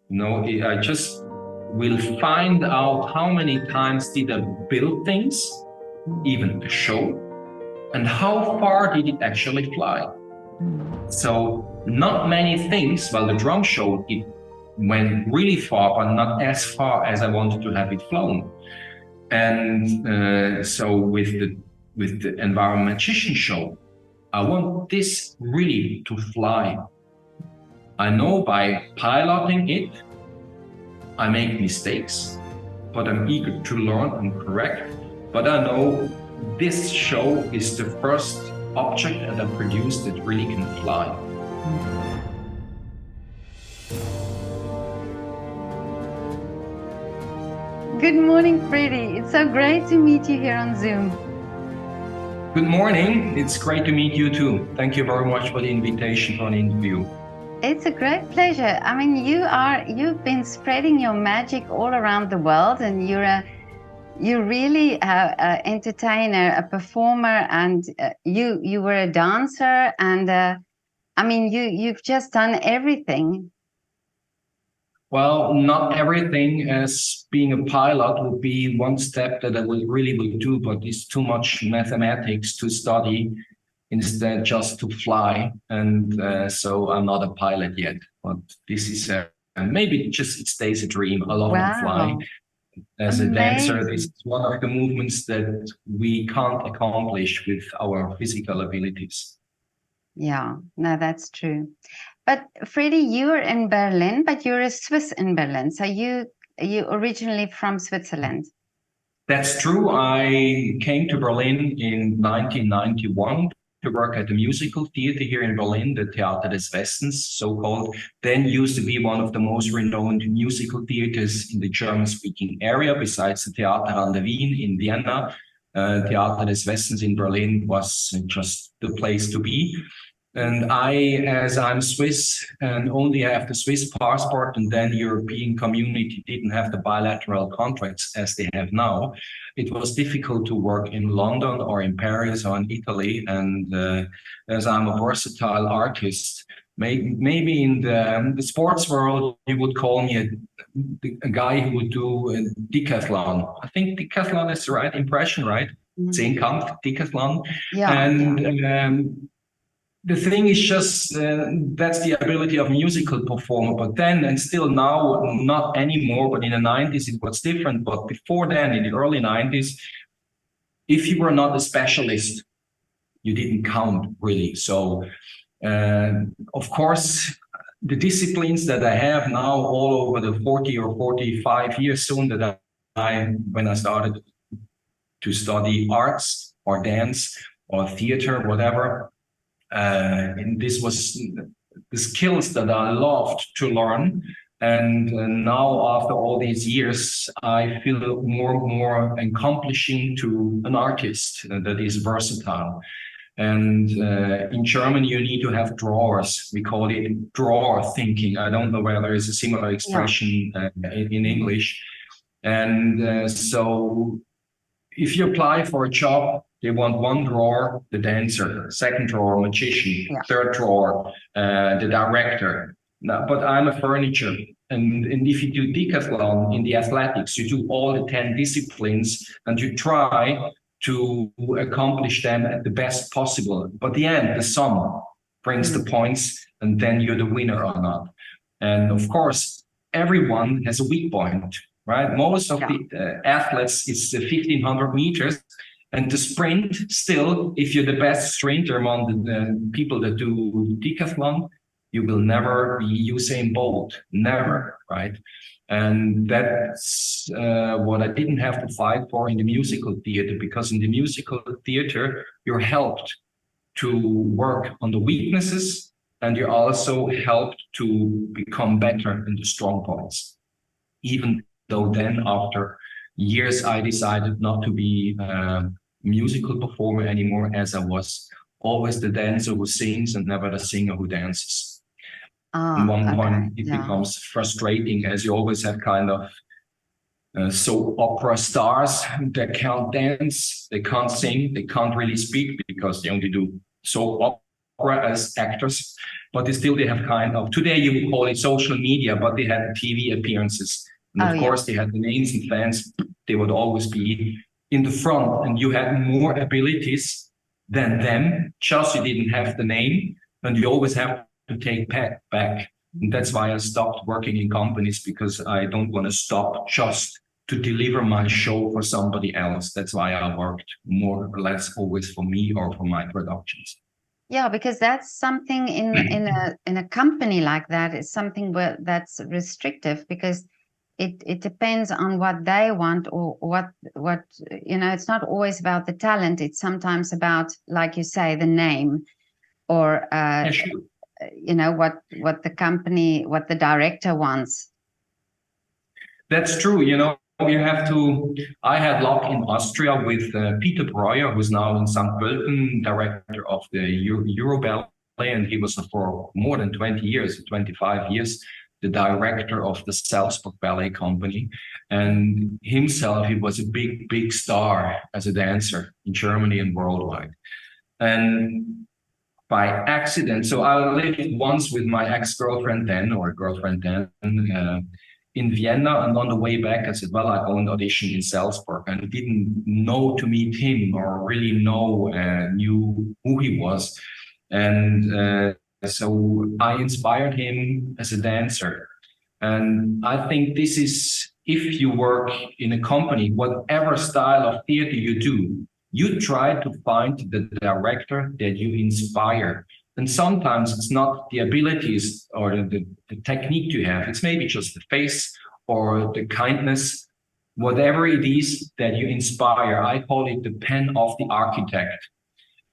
I just will find out how many times did I build things, even a show, and how far did it actually fly. So not many things. Well, the drum show, it went really far, but not as far as I wanted to have it flown. And so with the Environment Magician show, I want this really to fly. I know by piloting it, I make mistakes, but I'm eager to learn and correct. But I know this show is the first object that I produced that really can fly. Good morning, Freddie. It's so great to meet you here on Zoom. Good morning. It's great to meet you too. Thank you very much for the invitation for an interview. It's a great pleasure. I mean, you've been spreading your magic all around the world, and you're really an entertainer, a performer, and you were a dancer, and I mean, you've just done everything. Well, not everything, as being a pilot would be one step that I would do, but it's too much mathematics to study instead just to fly. And so I'm not a pilot yet, but this is maybe just it stays a dream. I love to fly. As a dancer, this is one of the movements that we can't accomplish with our physical abilities. Yeah, no, that's true. But Freddie, you're in Berlin, but you're a Swiss in Berlin. So you originally from Switzerland. That's true. I came to Berlin in 1991 to work at the musical theater here in Berlin, the Theater des Westens, so-called. Then used to be one of the most renowned musical theaters in the German-speaking area, besides the Theater an der Wien in Vienna. Theater des Westens in Berlin was just the place to be. And as I'm Swiss and only have the Swiss passport, and then European community didn't have the bilateral contracts as they have now, it was difficult to work in London or in Paris or in Italy. And as I'm a versatile artist, maybe in the sports world, you would call me a guy who would do a decathlon. I think decathlon is the right impression, right? Zehnkampf, decathlon. Yeah. The thing is just that's the ability of a musical performer. But then, and still now, not anymore, but in the 90s it was different. But before then, in the early 90s, if you were not a specialist, you didn't count really. So of course, the disciplines that I have now all over the 40 or 45 years soon that when I started to study arts or dance or theater, whatever, and this was the skills that I loved to learn. And now, after all these years, I feel more and more accomplishing to an artist that is versatile. And in German, you need to have drawers. We call it drawer thinking. I don't know whether there is a similar expression in English. And so if you apply for a job, they want one drawer, the dancer, second drawer, magician, third drawer, the director. Now, but I'm a furniture. And if you do decathlon in the athletics, you do all the 10 disciplines and you try to accomplish them at the best possible. But the end, the sum brings the points, and then you're the winner or not. And of course, everyone has a weak point, right? Most of the athletes is 1,500 meters. And the sprint, still, if you're the best sprinter among the people that do decathlon, you will never be Usain Bolt, never, right? And that's what I didn't have to fight for in the musical theater, because in the musical theater, you're helped to work on the weaknesses, and you're also helped to become better in the strong points. Even though then, after years, I decided not to be a musical performer anymore, as I was always the dancer who sings and never the singer who dances. At one point, it becomes frustrating, as you always have kind of soap opera stars that can't dance, they can't sing, they can't really speak because they only do soap opera as actors, but they have kind of, today you would call it social media, but they had TV appearances. And of course, they had the names and fans. They would always be in the front, and you had more abilities than them. Just you didn't have the name, and you always have to take back. And that's why I stopped working in companies, because I don't want to stop just to deliver my show for somebody else. That's why I worked more or less always for me or for my productions. Yeah, because that's something in a company like that is something that's restrictive, because it depends on what they want, or what it's not always about the talent. It's sometimes about, like you say, the name, or Sure. what the company, what the director wants. That's true. You have to. I had luck in Austria with Peter Breuer, who's now in St. Pölten, director of the Euro Ballet, and he was for more than 20 years, 25 years, the director of the Salzburg Ballet Company. And himself, he was a big star as a dancer in Germany and worldwide. And by accident, so I lived once with my ex-girlfriend then, or girlfriend then, in Vienna, and on the way back I said, well, I go and audition in Salzburg, and didn't know to meet him or really knew who he was. And so I inspired him as a dancer. And I think this is, if you work in a company, whatever style of theater you do, you try to find the director that you inspire. And sometimes it's not the abilities or the technique you have. It's maybe just the face or the kindness, whatever it is that you inspire. I call it the pen of the architect.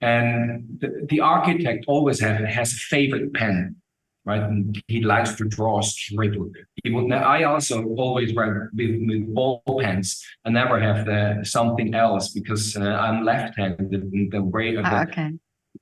And the architect always has a favorite pen, right? And he likes to draw a scribble. I also always write with ball pens. I never have something else, because I'm left-handed. The way of the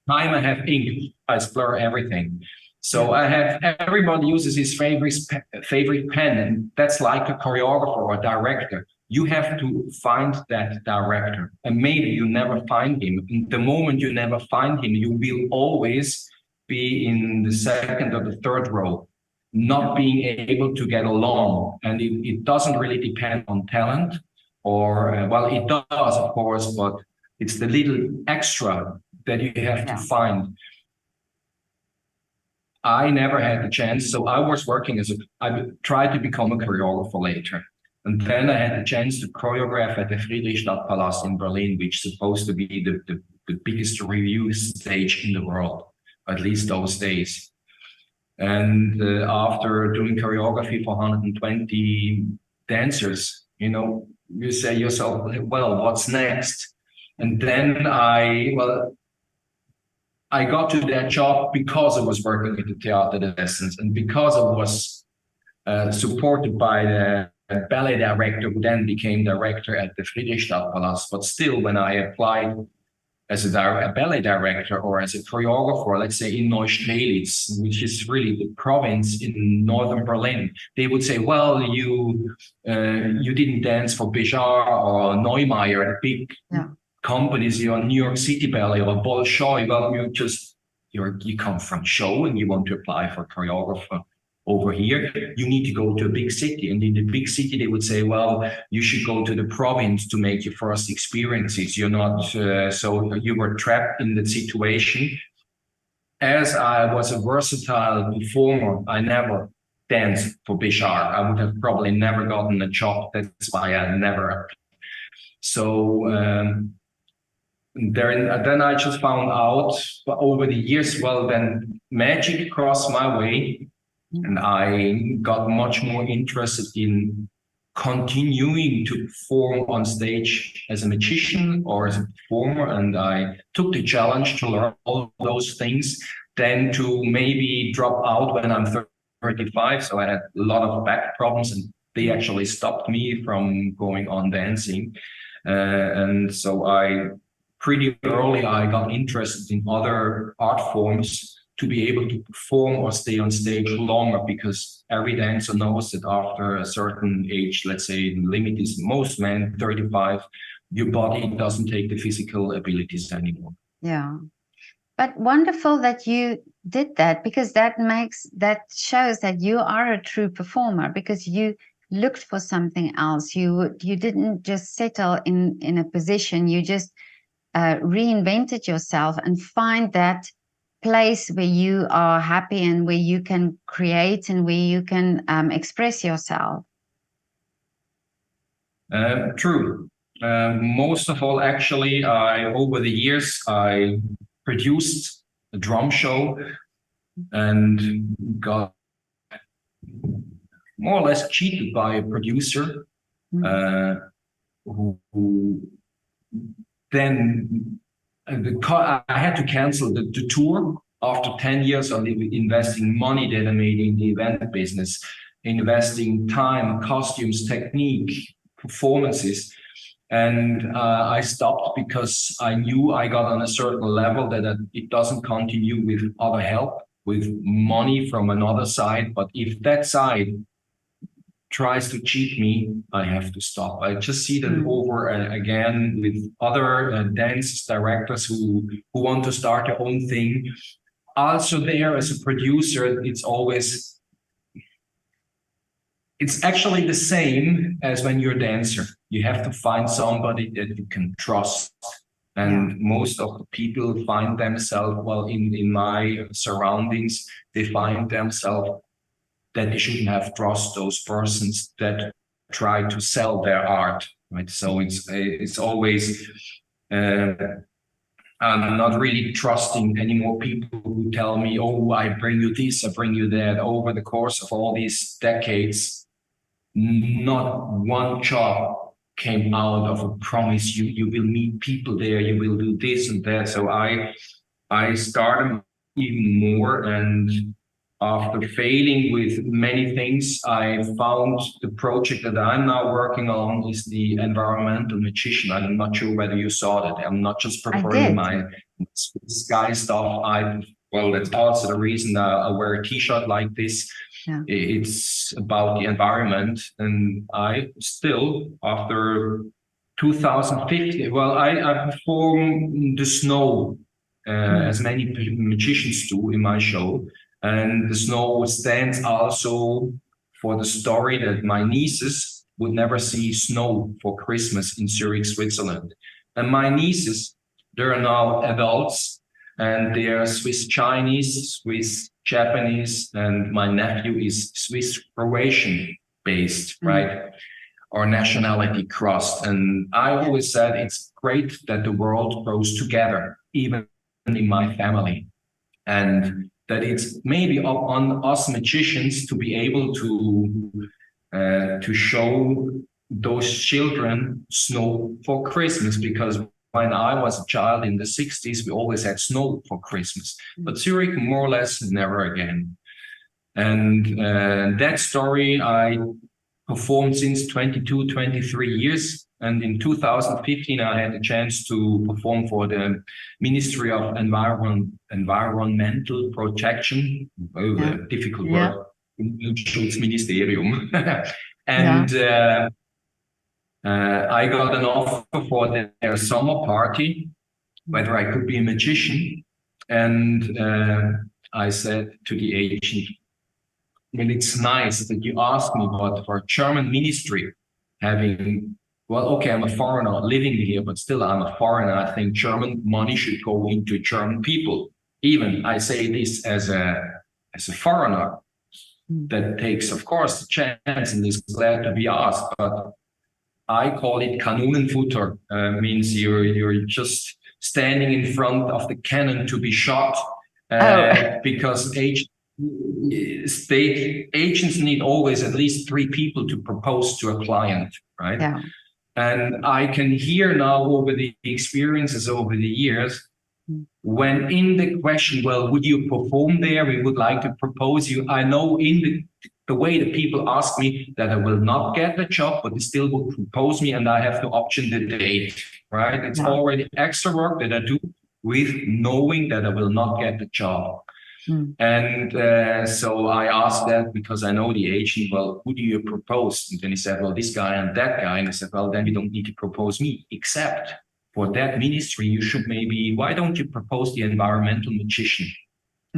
time I have ink, I blur everything. So everybody uses his favorite pen, and that's like a choreographer or a director. You have to find that director, and maybe you never find him. And the moment you never find him, you will always be in the second or the third row, not being able to get along. And it doesn't really depend on talent, or well, it does, of course, but it's the little extra that you have to find. I never had the chance. So I was working I tried to become a choreographer later. And then I had the chance to choreograph at the Friedrichstadtpalast in Berlin, which is supposed to be the biggest revue stage in the world, at least those days. And after doing choreography for 120 dancers, you say yourself, well, what's next? And then I got to that job because I was working with the Theater des Essens, and because I was supported by the ballet director, who then became director at the Friedrichstadtpalast. But still, when I applied as a ballet director or as a choreographer, let's say in Neustrelitz, which is really the province in northern Berlin, they would say, well, you didn't dance for Béjart or Neumeier, the big companies, you're New York City Ballet or Bolshoi. Well, you come from show and you want to apply for choreographer over here. You need to go to a big city, and in the big city they would say, well, you should go to the province to make your first experiences. You're not so you were trapped in that situation. As I was a versatile performer, I never danced for Béjart. I would have probably never gotten a job. That's why I never. So then I just found out over the years, well, then magic crossed my way, and I got much more interested in continuing to perform on stage as a magician or as a performer. And I took the challenge to learn all those things, then to maybe drop out when I'm 35. So I had a lot of back problems, and they actually stopped me from going on dancing. And so pretty early, I got interested in other art forms to be able to perform or stay on stage longer, because every dancer knows that after a certain age, let's say the limit is most men, 35, your body doesn't take the physical abilities anymore. Yeah. But wonderful that you did that, because that shows that you are a true performer, because you looked for something else. You didn't just settle in a position. You just reinvented yourself and find that place where you are happy and where you can create and where you can express yourself. True. Most of all, actually, over the years, I produced a drum show and got more or less cheated by a producer who then I had to cancel the tour after 10 years of investing money that I made in the event business, investing time, costumes, technique, performances. And I stopped because I knew I got on a certain level that it doesn't continue with other help, with money from another side. But if that side tries to cheat me, I have to stop. I just see that over again with other dance directors who want to start their own thing. Also there as a producer, it's actually the same as when you're a dancer. You have to find somebody that you can trust. And most of the people find themselves, well, in my surroundings, they find themselves that they shouldn't have trust those persons that try to sell their art, right? So it's always, I'm not really trusting any more people who tell me, oh, I bring you this, I bring you that. Over the course of all these decades, not one job came out of a promise. You will meet people there, you will do this and that. So I started even more, and after failing with many things, I found the project that I'm now working on is the environmental magician. I'm not sure whether you saw that. I'm not just preferring my sky stuff. Well, that's also the reason I wear a T-shirt like this. Yeah. It's about the environment, and I still, after 2015, well, I perform the snow as many magicians do in my show. And the snow stands also for the story that my nieces would never see snow for Christmas in Zurich, Switzerland. And my nieces, they're now adults, and they are Swiss Chinese, Swiss Japanese, and my nephew is Swiss Croatian based, right? Or nationality crossed. And I always said it's great that the world grows together, even in my family. And that it's maybe up on us magicians to be able to show those children snow for Christmas, because when I was a child in the 60s, we always had snow for Christmas, but Zurich more or less never again. And that story I performed since 22, 23 years. And in 2015, I had a chance to perform for the Ministry of Environmental Protection. Difficult word. Umweltschutzministerium. And I got an offer for their summer party, whether I could be a magician. And I said to the agent, well, it's nice that you ask me, but for a German ministry, having, well, okay, I'm a foreigner living here, but still I'm a foreigner. I think German money should go into German people. Even I say this as a foreigner that takes, of course, the chance and is glad to be asked. But I call it Kanonenfutter, means you're just standing in front of the cannon to be shot, because state agents need always at least 3 people to propose to a client, right? Yeah. And I can hear now over the experiences over the years, when in the question, well, would you perform there? We would like to propose you. I know in the way that people ask me that I will not get the job, but they still will propose me and I have to option the date, right? It's already extra work that I do with knowing that I will not get the job. And so I asked that because I know the agent, well, who do you propose? And then he said, well, this guy and that guy. And I said, well, then you don't need to propose me, except for that ministry, you should maybe, why don't you propose the environmental magician?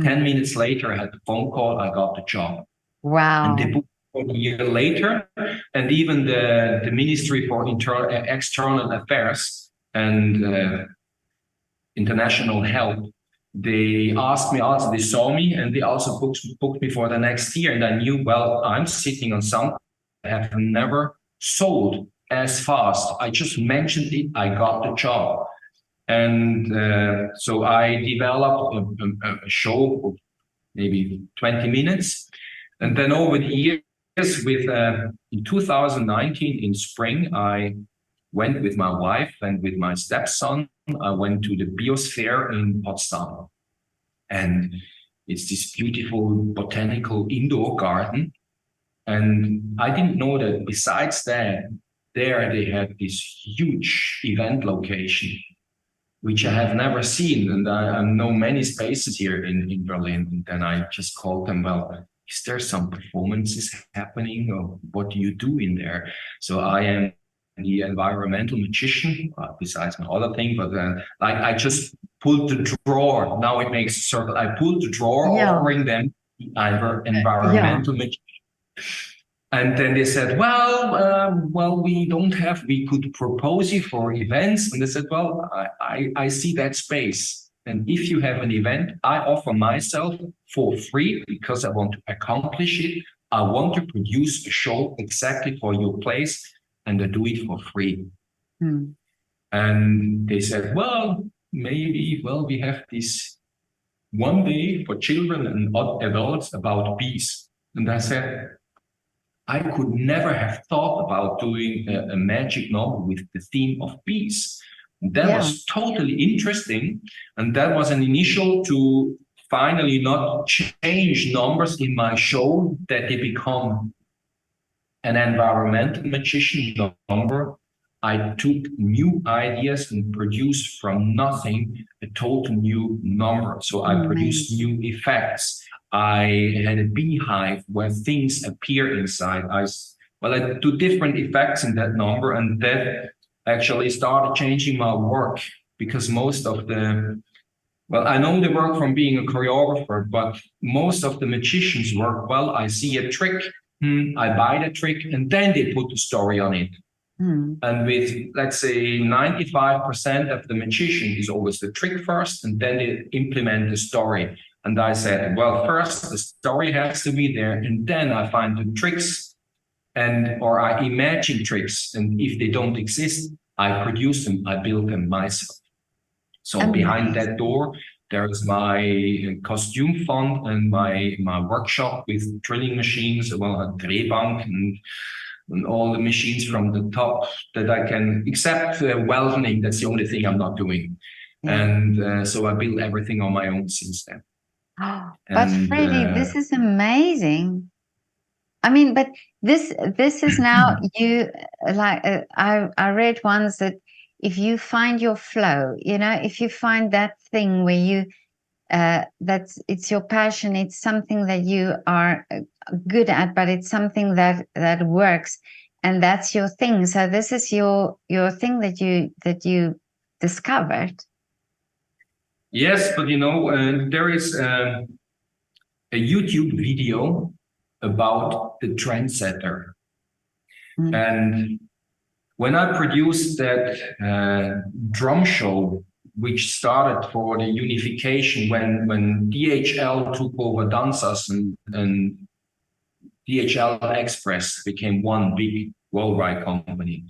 10 minutes later, I had a phone call, I got the job. Wow. And they booked for a year later, and even the Ministry for External Affairs and International Health, they asked me also, they saw me, and they also booked me for the next year. And I knew, well, I'm sitting on something I have never sold as fast. I just mentioned it, I got the job. And so I developed a show of maybe 20 minutes. And then over the years, in 2019, in spring, I went with my wife and with my stepson. I went to the Biosphere in Potsdam. And it's this beautiful botanical indoor garden. And I didn't know that besides that, there they had this huge event location, which I have never seen. And I know many spaces here in Berlin. And then I just called them, well, is there some performances happening, or what do you do in there? So I am the environmental magician, besides my other thing, but like I just pulled the drawer. Now it makes a circle. I pulled the drawer, offering them either environmental magician. And then they said, well, we could propose you for events. And they said, well, I see that space. And if you have an event, I offer myself for free because I want to accomplish it. I want to produce a show exactly for your place, and I do it for free. And they said, well, maybe, we have this one day for children and adults about bees. And I said, I could never have thought about doing a magic novel with the theme of bees. That was totally interesting. And that was an initial to finally not change numbers in my show, that they become an environmental magician number. I took new ideas and produced from nothing a total new number. So I produced new effects. I had a beehive where things appear inside. I do different effects in that number, and that actually started changing my work, because most of I know the work from being a choreographer, but most of the magicians work, I see a trick, I buy the trick, and then they put the story on it. And with, let's say, 95% of the magician is always the trick first, and then they implement the story. And I said, first the story has to be there, and then I find the tricks, or I imagine tricks. And if they don't exist, I produce them, I build them myself. So behind that door, there is my costume fund and my workshop with drilling machines, a drehbank, and all the machines from the top that I can, except welding, that's the only thing I'm not doing. And so I build everything on my own since then. But Freddie, this is amazing. I mean, but this is now you, like I read once that if you find your flow, if you find that thing where you it's your passion, it's something that you are good at, but it's something that works, and that's your thing. So this is your thing that you discovered. Yes, but there is a YouTube video about the trendsetter. And when I produced that drum show, which started for the unification when DHL took over Dansas and DHL Express became one big worldwide company,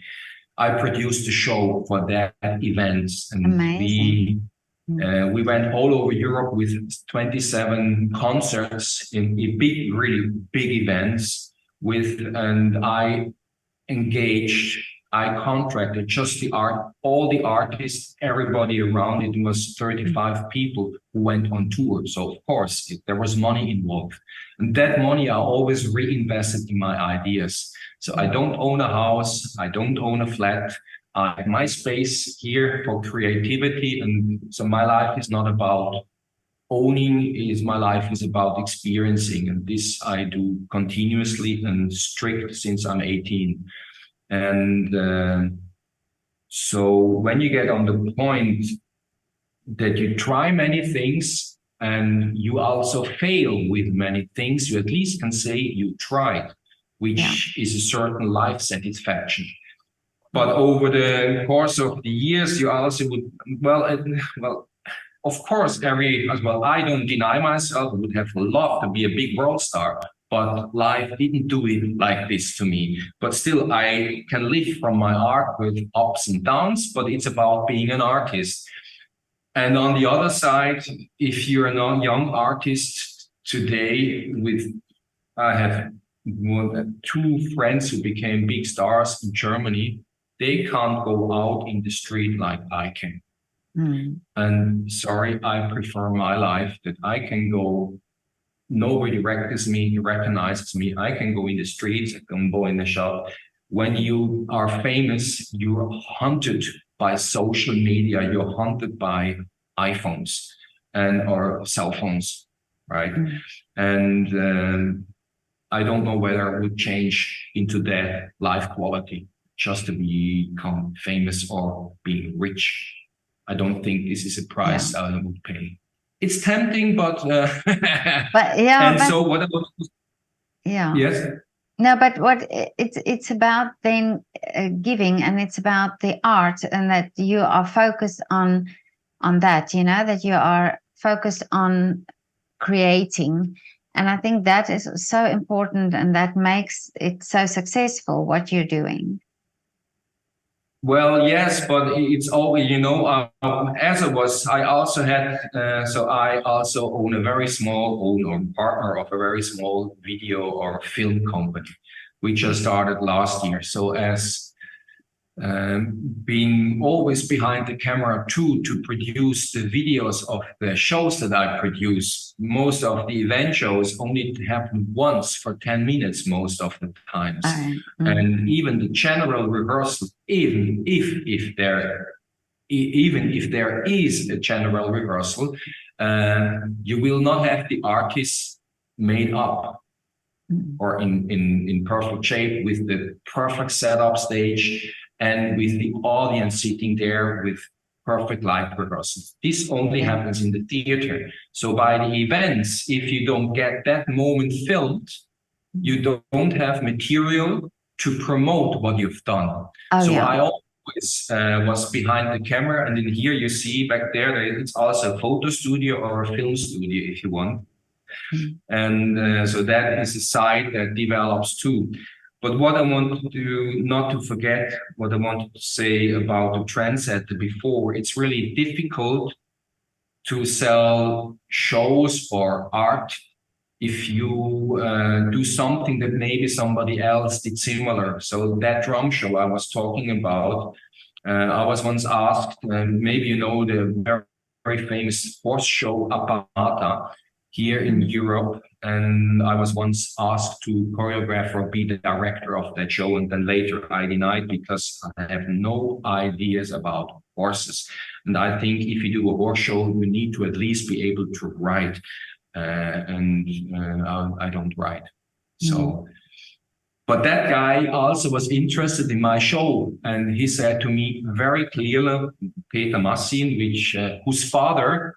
I produced a show for that event. And amazing. We went all over Europe with 27 concerts in big, really big events and I contracted just all the artists, everybody around it. Was 35 people who went on tour. So of course, there was money involved. And that money I always reinvested in my ideas. So I don't own a house, I don't own a flat. My space here for creativity, and so my life is not about owning, my life is about experiencing, and this I do continuously and strict since I'm 18. And So when you get on the point that you try many things and you also fail with many things, you at least can say you tried, which is a certain life satisfaction. But over the course of the years, you also would, well, of course, I don't deny myself, I would have loved to be a big world star, but life didn't do it like this to me. But still, I can live from my art with ups and downs, but it's about being an artist. And on the other side, if you're a young artist today, I have two friends who became big stars in Germany. They can't go out in the street like I can. And sorry, I prefer my life that I can go, nobody recognizes me. I can go in the streets, I can go in the shop. When you are famous, you're hunted by social media, you're hunted by iPhones or cell phones, right? And I don't know whether I would change into that life quality just to become famous or being rich. I don't think this is a price I would pay. It's tempting, but so what about? Yes. No, but what it's about then giving, and it's about the art, and that you are focused on that, you know, that you are focused on creating. And I think that is so important, and that makes it so successful, what you're doing. Well, yes, but it's always, I also own a very or partner of a very small video or film company, which I started last year. So as being always behind the camera too, to produce the videos of the shows that I produce. Most of the event shows only happen once for 10 minutes most of the times. And even the general rehearsal, even if there is a general rehearsal, you will not have the artists made up or in perfect shape with the perfect setup stage and with the audience sitting there with perfect live rehearsals. This only happens in the theater. So by the events, if you don't get that moment filmed, you don't have material to promote what you've done. I always was behind the camera, and then here you see back there, it's also a photo studio or a film studio if you want. And so that is a side that develops too. But what I want not to forget, what I wanted to say about the trendsetter before, it's really difficult to sell shows or art if you do something that maybe somebody else did similar. So that drum show I was talking about, I was once asked, maybe you know the very, very famous horse show Appata here in Europe. And I was once asked to choreograph or be the director of that show. And then later I denied because I have no ideas about horses. And I think if you do a horse show, you need to at least be able to ride. I don't ride. So, but that guy also was interested in my show. And he said to me very clearly, Peter Massin, whose father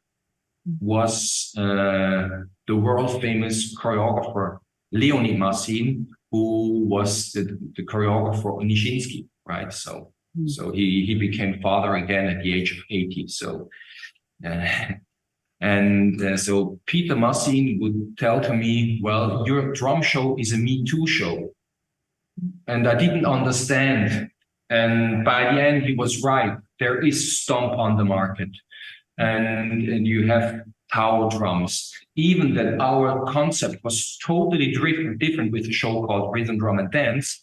was the world famous choreographer Leonid Massin, who was the choreographer of Nijinsky, right? So he became father again at the age of 80. So so Peter Massin would tell to me, well, your drum show is a Me Too show. And I didn't understand. And by the end, he was right. There is stomp on the market. And you have tower drums. Even that our concept was totally different with a show called Rhythm, Drum and Dance.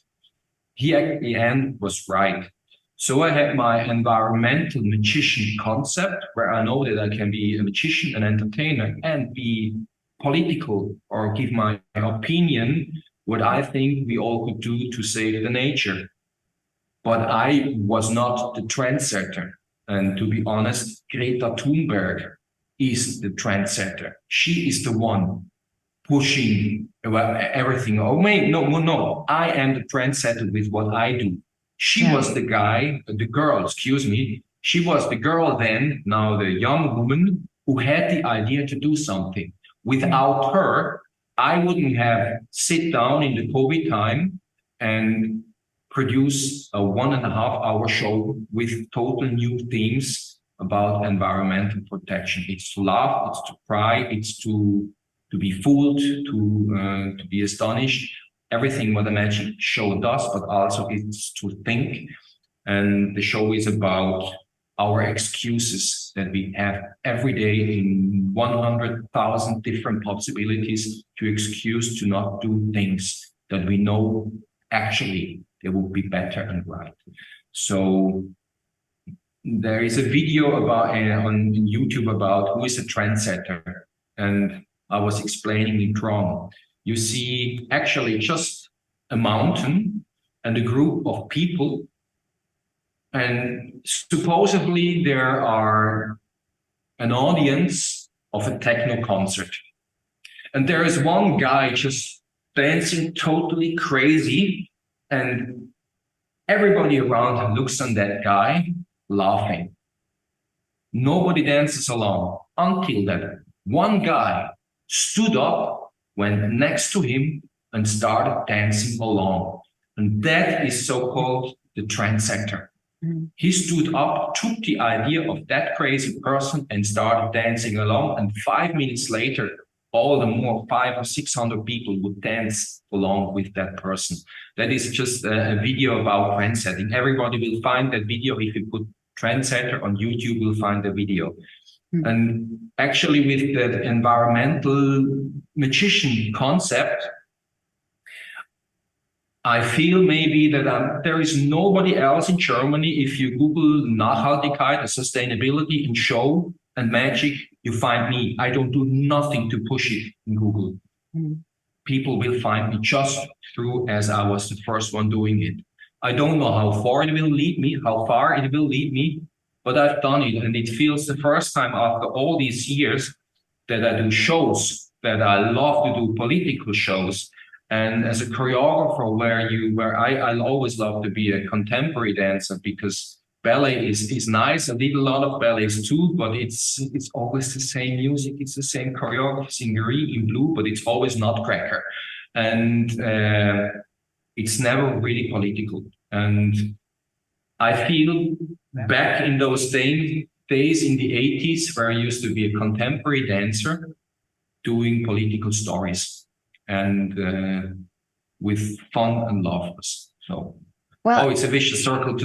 He at the end was right. So I had my environmental magician concept where I know that I can be a magician, an entertainer, and be political or give my opinion, what I think we all could do to save the nature. But I was not the trendsetter. And to be honest, Greta Thunberg is the trendsetter. She is the one pushing everything. Oh, no. I am the trendsetter with what I do. She was the girl, excuse me. She was the girl then, now the young woman, who had the idea to do something. Without her, I wouldn't have sit down in the COVID time and produce a 1.5 hour show with total new themes about environmental protection. It's to laugh, it's to cry, it's to be fooled, to be astonished. Everything what the magic show does, but also it's to think. And the show is about our excuses that we have every day in 100,000 different possibilities to excuse to not do things that we know actually they will be better and right. So there is a video about on YouTube about who is a trendsetter, and I was explaining it wrong. You see actually just a mountain and a group of people, and supposedly there are an audience of a techno concert. And there is one guy just dancing totally crazy, and everybody around looks on that guy laughing. Nobody dances along until that one guy stood up, went next to him, and started dancing along. And that is so-called the trendsetter. He stood up, took the idea of that crazy person and started dancing along. And 5 minutes later, all the more 500 or 600 people would dance along with that person. That is just a video about trendsetting. Everybody will find that video. If you put trendsetter on YouTube, you'll find the video. And actually with the environmental magician concept, I feel maybe that there is nobody else in Germany. If you Google Nachhaltigkeit, sustainability in show and magic, you find me. I don't do nothing to push it in Google. People will find me just through as I was the first one doing it. I don't know how far it will lead me, but I've done it. And it feels the first time after all these years that I do shows, that I love to do political shows. And as a choreographer, I'll always love to be a contemporary dancer, because ballet is nice. I did a lot of ballets too, but it's always the same music. It's the same choreography in green, in blue, but it's always Nutcracker. And it's never really political. And I feel back in those days in the 80s, where I used to be a contemporary dancer doing political stories. And with fun and laughter. So, it's a vicious circle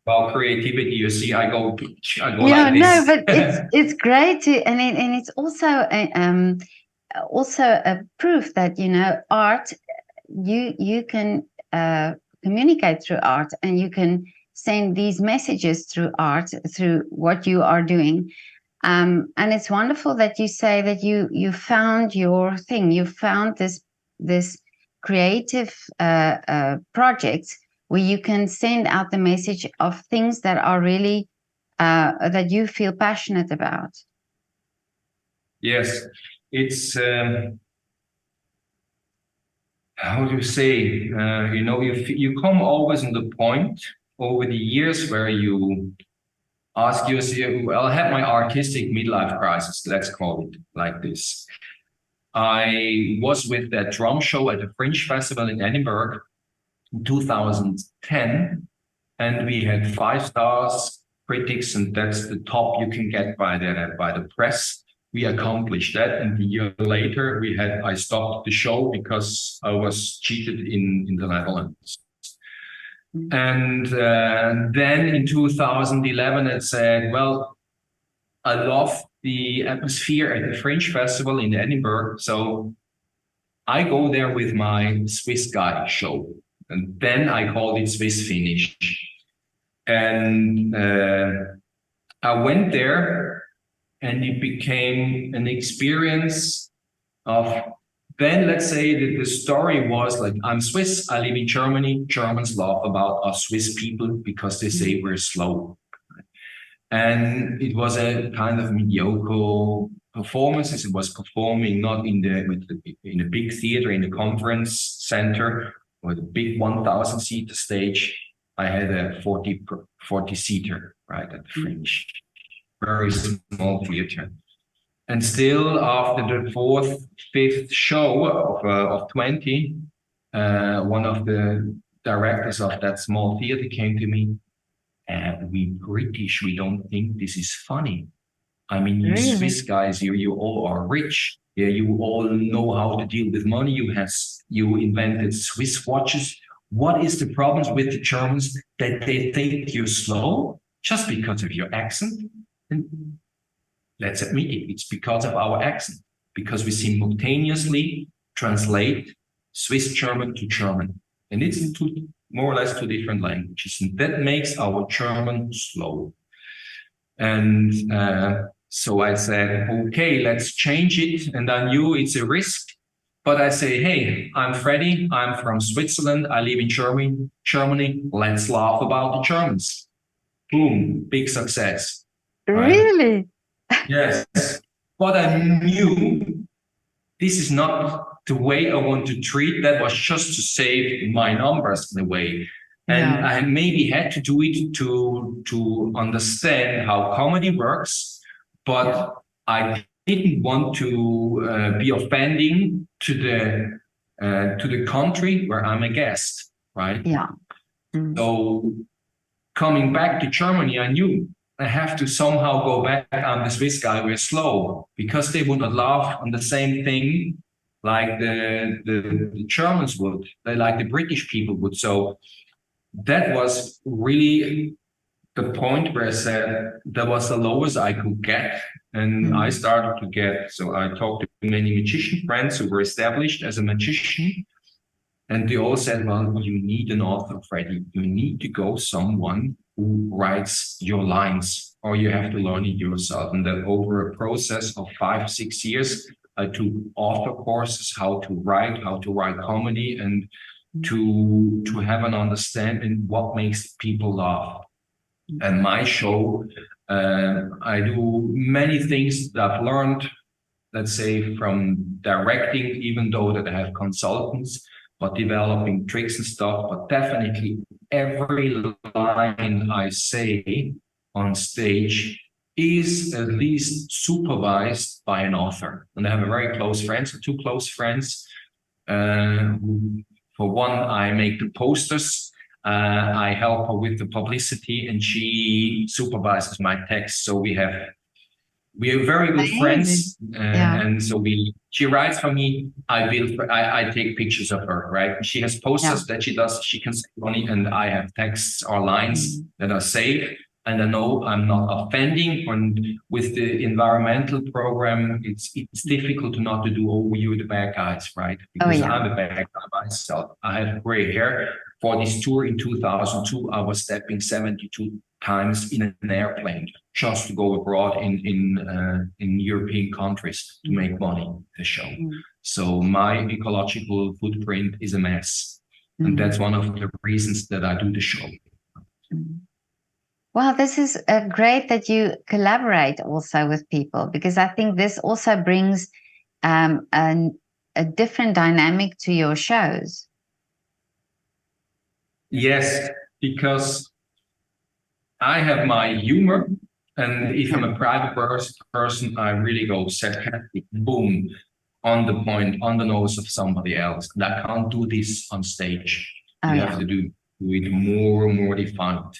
about creativity. You see, I go like this. No, but it's great to, and it's also a proof that art. You can communicate through art, and you can send these messages through art, through what you are doing. And it's wonderful that you say that you found your thing. You found this creative project where you can send out the message of things that are really that you feel passionate about. Yes, it's how do you say? You come always in the point over the years where you ask yourself, well, I had my artistic midlife crisis, let's call it like this. I was with that drum show at the Fringe Festival in Edinburgh in 2010, and we had 5 stars critics, and that's the top you can get by the press. We accomplished that, and a year later I stopped the show because I was cheated in the Netherlands. And then in 2011, I said, well, I love the atmosphere at the Fringe Festival in Edinburgh, so I go there with my Swiss guy show, and then I called it Swiss Finish. And I went there, and it became an experience of, then let's say that the story was like, I'm Swiss, I live in Germany, Germans laugh about us Swiss people because they say we're slow. And it was a kind of mediocre performances. It was performing not in a big theater, in the conference center, or the big 1,000 seat stage. I had a 40 seater, right, at the Fringe, very small theater. And still, after the fourth, fifth show of 20, one of the directors of that small theater came to me, and we British, we don't think this is funny. I mean, you Really? Swiss guys, you all are rich. Yeah, you all know how to deal with money. You invented Swiss watches. What is the problems with the Germans that they think you're slow just because of your accent? And let's admit it, it's because of our accent, because we simultaneously translate Swiss German to German. And it's more or less two different languages. And that makes our German slow. And so I said, okay, let's change it. And I knew it's a risk. But I say, hey, I'm Freddie. I'm from Switzerland. I live in Germany. Let's laugh about the Germans. Boom, big success. Right? Really? Yes. But I knew this is not the way I want to treat. That was just to save my numbers in a way. And I maybe had to do it to understand how comedy works, but I didn't want to be offending to the country where I'm a guest, right? Yeah. So coming back to Germany, I knew I have to somehow go back. I'm the Swiss guy, we're slow, because they would not laugh on the same thing like the Germans would, like the British people would. So that was really the point where I said that was the lowest I could get. And I started to get, so I talked to many magician friends who were established as a magician. And they all said, well, you need an author, Freddie. You need to go someone who writes your lines, or you have to learn it yourself. And then over a process of 5-6 years, I took author courses, how to write comedy, and to have an understanding what makes people laugh. And my show, I do many things that I've learned, let's say, from directing, even though that I have consultants, but developing tricks and stuff. But definitely every line I say on stage is at least supervised by an author. And I have a very close friend, so 2 close friends. Who, for one, I make the posters. I help her with the publicity, and she supervises my text. So we are very good friends, and so she writes for me. I take pictures of her, right? She has posters that she does. She can save money, and I have texts or lines that are safe. And I know I'm not offending. And with the environmental program, it's difficult to not to do, oh, you're the bad guys, right? Because I'm a bad guy myself. I have gray hair. For this tour in 2002, I was stepping 72 times in an airplane just to go abroad in European countries to make money, the show. So my ecological footprint is a mess. And that's one of the reasons that I do the show. Well, this is great that you collaborate also with people, because I think this also brings a different dynamic to your shows. Yes, because I have my humor, and if I'm a private person, I really go sarcastic, boom, on the point, on the nose of somebody else. And I can't do this on stage. You have to do it more defined.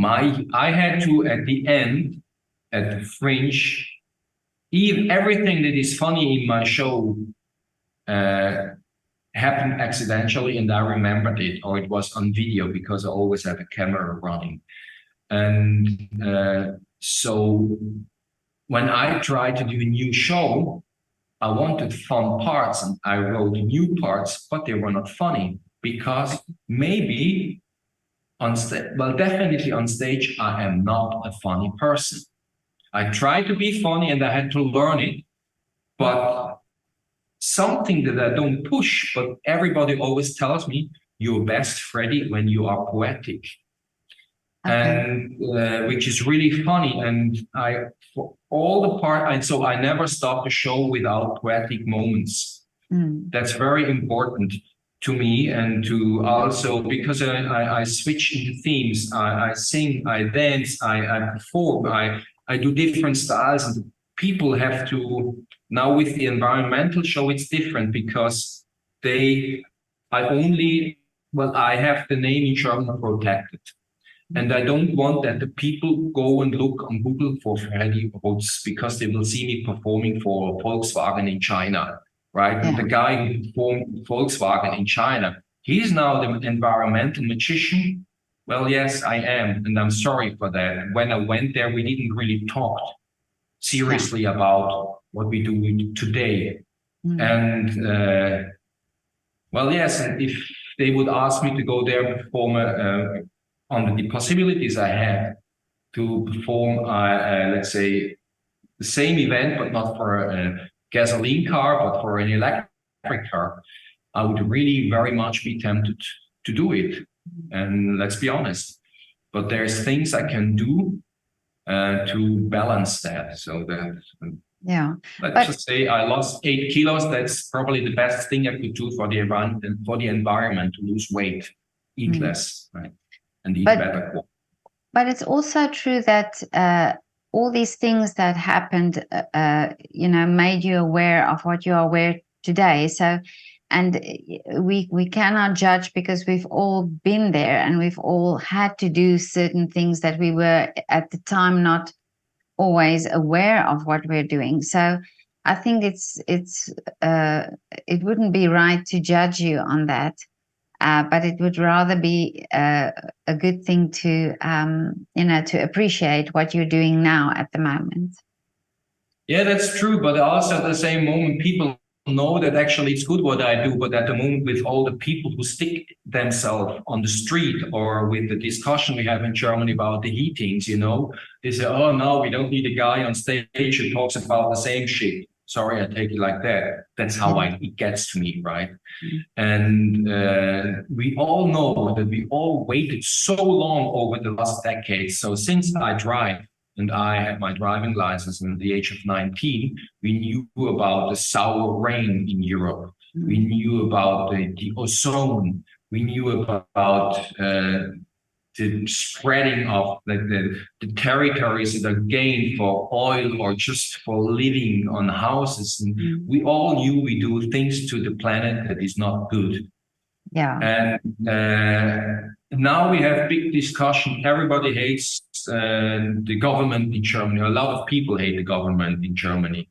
I had to, at the end, at the Fringe, everything that is funny in my show happened accidentally, and I remembered it, or it was on video, because I always have a camera running. And so when I tried to do a new show, I wanted fun parts, and I wrote new parts, but they were not funny, because maybe on stage, well, definitely on stage, I am not a funny person. I try to be funny, and I had to learn it, but something that I don't push, but everybody always tells me, you're best, Freddie, when you are poetic. And which is really funny. And for all the part, and so I never stop the show without poetic moments. That's very important to me, and to also because I switch into themes. I sing, I dance, I perform, I do different styles, and people have to now with the environmental show. It's different because I have the name in German protected. And I don't want that the people go and look on Google for Freddie Rutz because they will see me performing for Volkswagen in China, right? Yeah. And the guy who performed Volkswagen in China, he's now the environmental magician. Well, yes, I am, and I'm sorry for that. When I went there, we didn't really talk seriously about what we do today. And well, yes, and if they would ask me to go there and perform on the possibilities I have to perform, let's say, the same event, but not for a gasoline car, but for an electric car, I would really very much be tempted to do it. And let's be honest, but there's things I can do to balance that. So that, let's just say I lost 8 kilos. That's probably the best thing I could do for the environment, to lose weight, eat less, right? And eat better. But it's also true that all these things that happened, made you aware of what you are aware today. So, and we cannot judge because we've all been there and we've all had to do certain things that we were at the time not always aware of what we're doing. So I think it wouldn't be right to judge you on that. But it would rather be a good thing to, to appreciate what you're doing now at the moment. Yeah, that's true. But also at the same moment, people know that actually it's good what I do. But at the moment, with all the people who stick themselves on the street, or with the discussion we have in Germany about the heatings, they say, oh, no, we don't need a guy on stage who talks about the same shit. Sorry, I take it like that. That's how it gets to me, right? And we all know that we all waited so long over the last decades. So since I drive, and I had my driving license at the age of 19, we knew about the sour rain in Europe. We knew about the ozone. We knew about the spreading of the territories that are gained for oil or just for living on houses. And we all knew we do things to the planet that is not good. Yeah. And now we have big discussion. Everybody hates the government in Germany. A lot of people hate the government in Germany.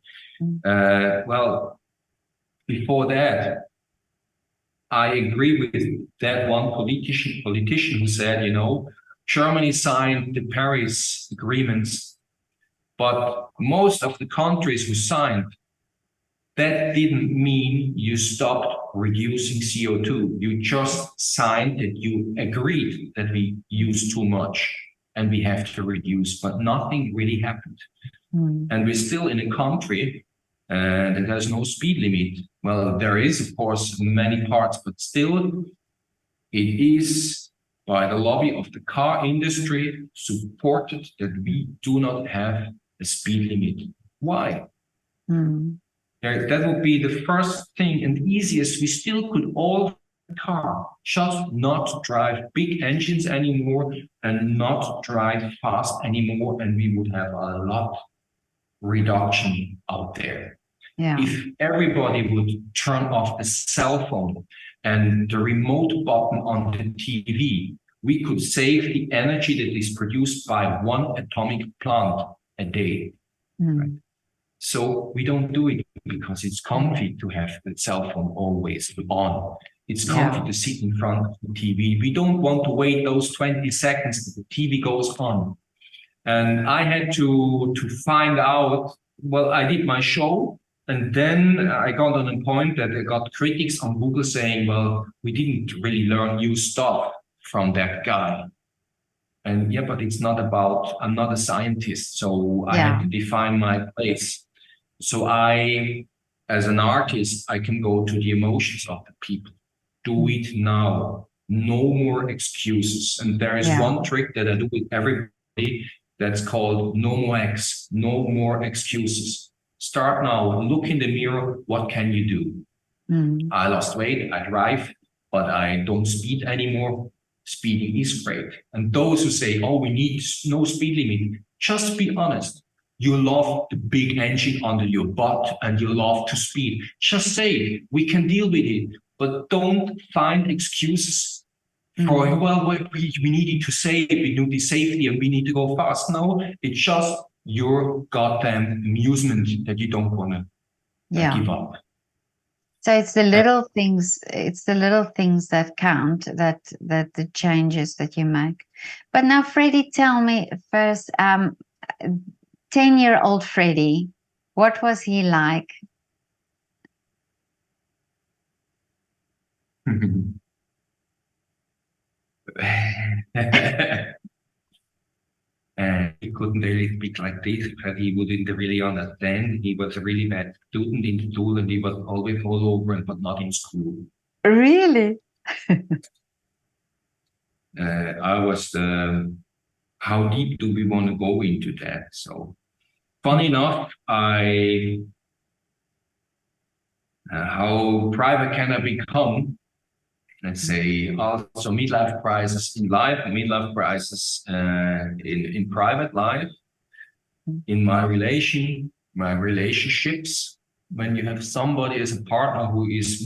Well, before that, I agree with that one politician who said, Germany signed the Paris agreements, but most of the countries who signed, that didn't mean you stopped reducing CO2. You just signed that you agreed that we use too much and we have to reduce, but nothing really happened. And we're still in a country that has no speed limit. Well, there is, of course, in many parts, but still it is by the lobby of the car industry supported that we do not have a speed limit. Why? That would be the first thing and easiest. We still could all car, just not drive big engines anymore and not drive fast anymore, and we would have a lot reduction out there. Yeah. If everybody would turn off the cell phone and the remote button on the TV, we could save the energy that is produced by one atomic plant a day. Right? So we don't do it because it's comfy to have the cell phone always on. It's comfy to sit in front of the TV. We don't want to wait those 20 seconds that the TV goes on. And I had to find out, well, I did my show, and then I got on a point that I got critics on Google saying, well, we didn't really learn new stuff from that guy. And but it's not about, I'm not a scientist, so I had to define my place. So I, as an artist, I can go to the emotions of the people. Do it now. No more excuses. And there is one trick that I do with everybody that's called no more excuses. Start now, look in the mirror, what can you do? I lost weight, I drive, but I don't speed anymore. Speeding is great. And those who say, oh, we need no speed limit, just be honest. You love the big engine under your butt and you love to speed. Just say it. We can deal with it, but don't find excuses for, well, we needed to save, we need the safety and we need to go fast. No, it's just your goddamn amusement that you don't want to give up. So it's the little things. It's the little things that count. That the changes that you make. But now, Freddie, tell me first. 10-year-old Freddie, what was he like? He couldn't really speak like this because he wouldn't really understand. He was a really bad student in school and he was always all over but not in school. Really? I was how deep do we want to go into that? So, funny enough, how private can I become? Let's say also midlife crisis in life, midlife crisis in private life, in my relationships. When you have somebody as a partner who is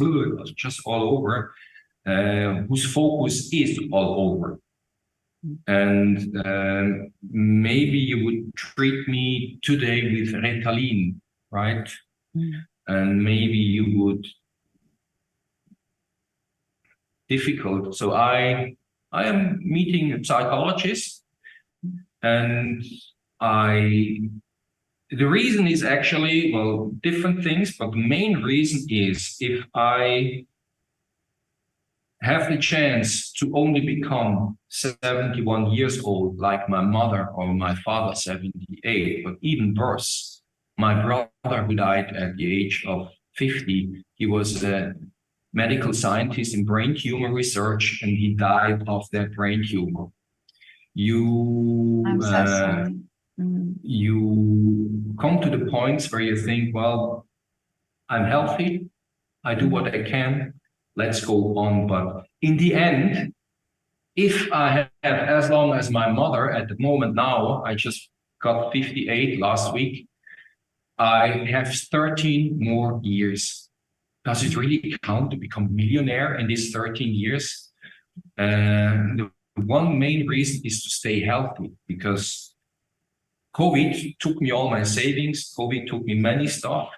just all over, whose focus is all over. And maybe you would treat me today with Ritalin, right? And maybe you would difficult. So I am meeting a psychologist, and the reason is actually, well, different things, but the main reason is if I have the chance to only become 71 years old, like my mother or my father, 78, but even worse, my brother who died at the age of 50, he was a medical scientist in brain tumor research, and he died of that brain tumor. I'm so sorry. You come to the points where you think, well, I'm healthy, I do what I can, let's go on. But in the end, if I have as long as my mother at the moment now, I just got 58 last week, I have 13 more years. Does it really count to become a millionaire in these 13 years? The one main reason is to stay healthy, because COVID took me all my savings, COVID took me many stuff,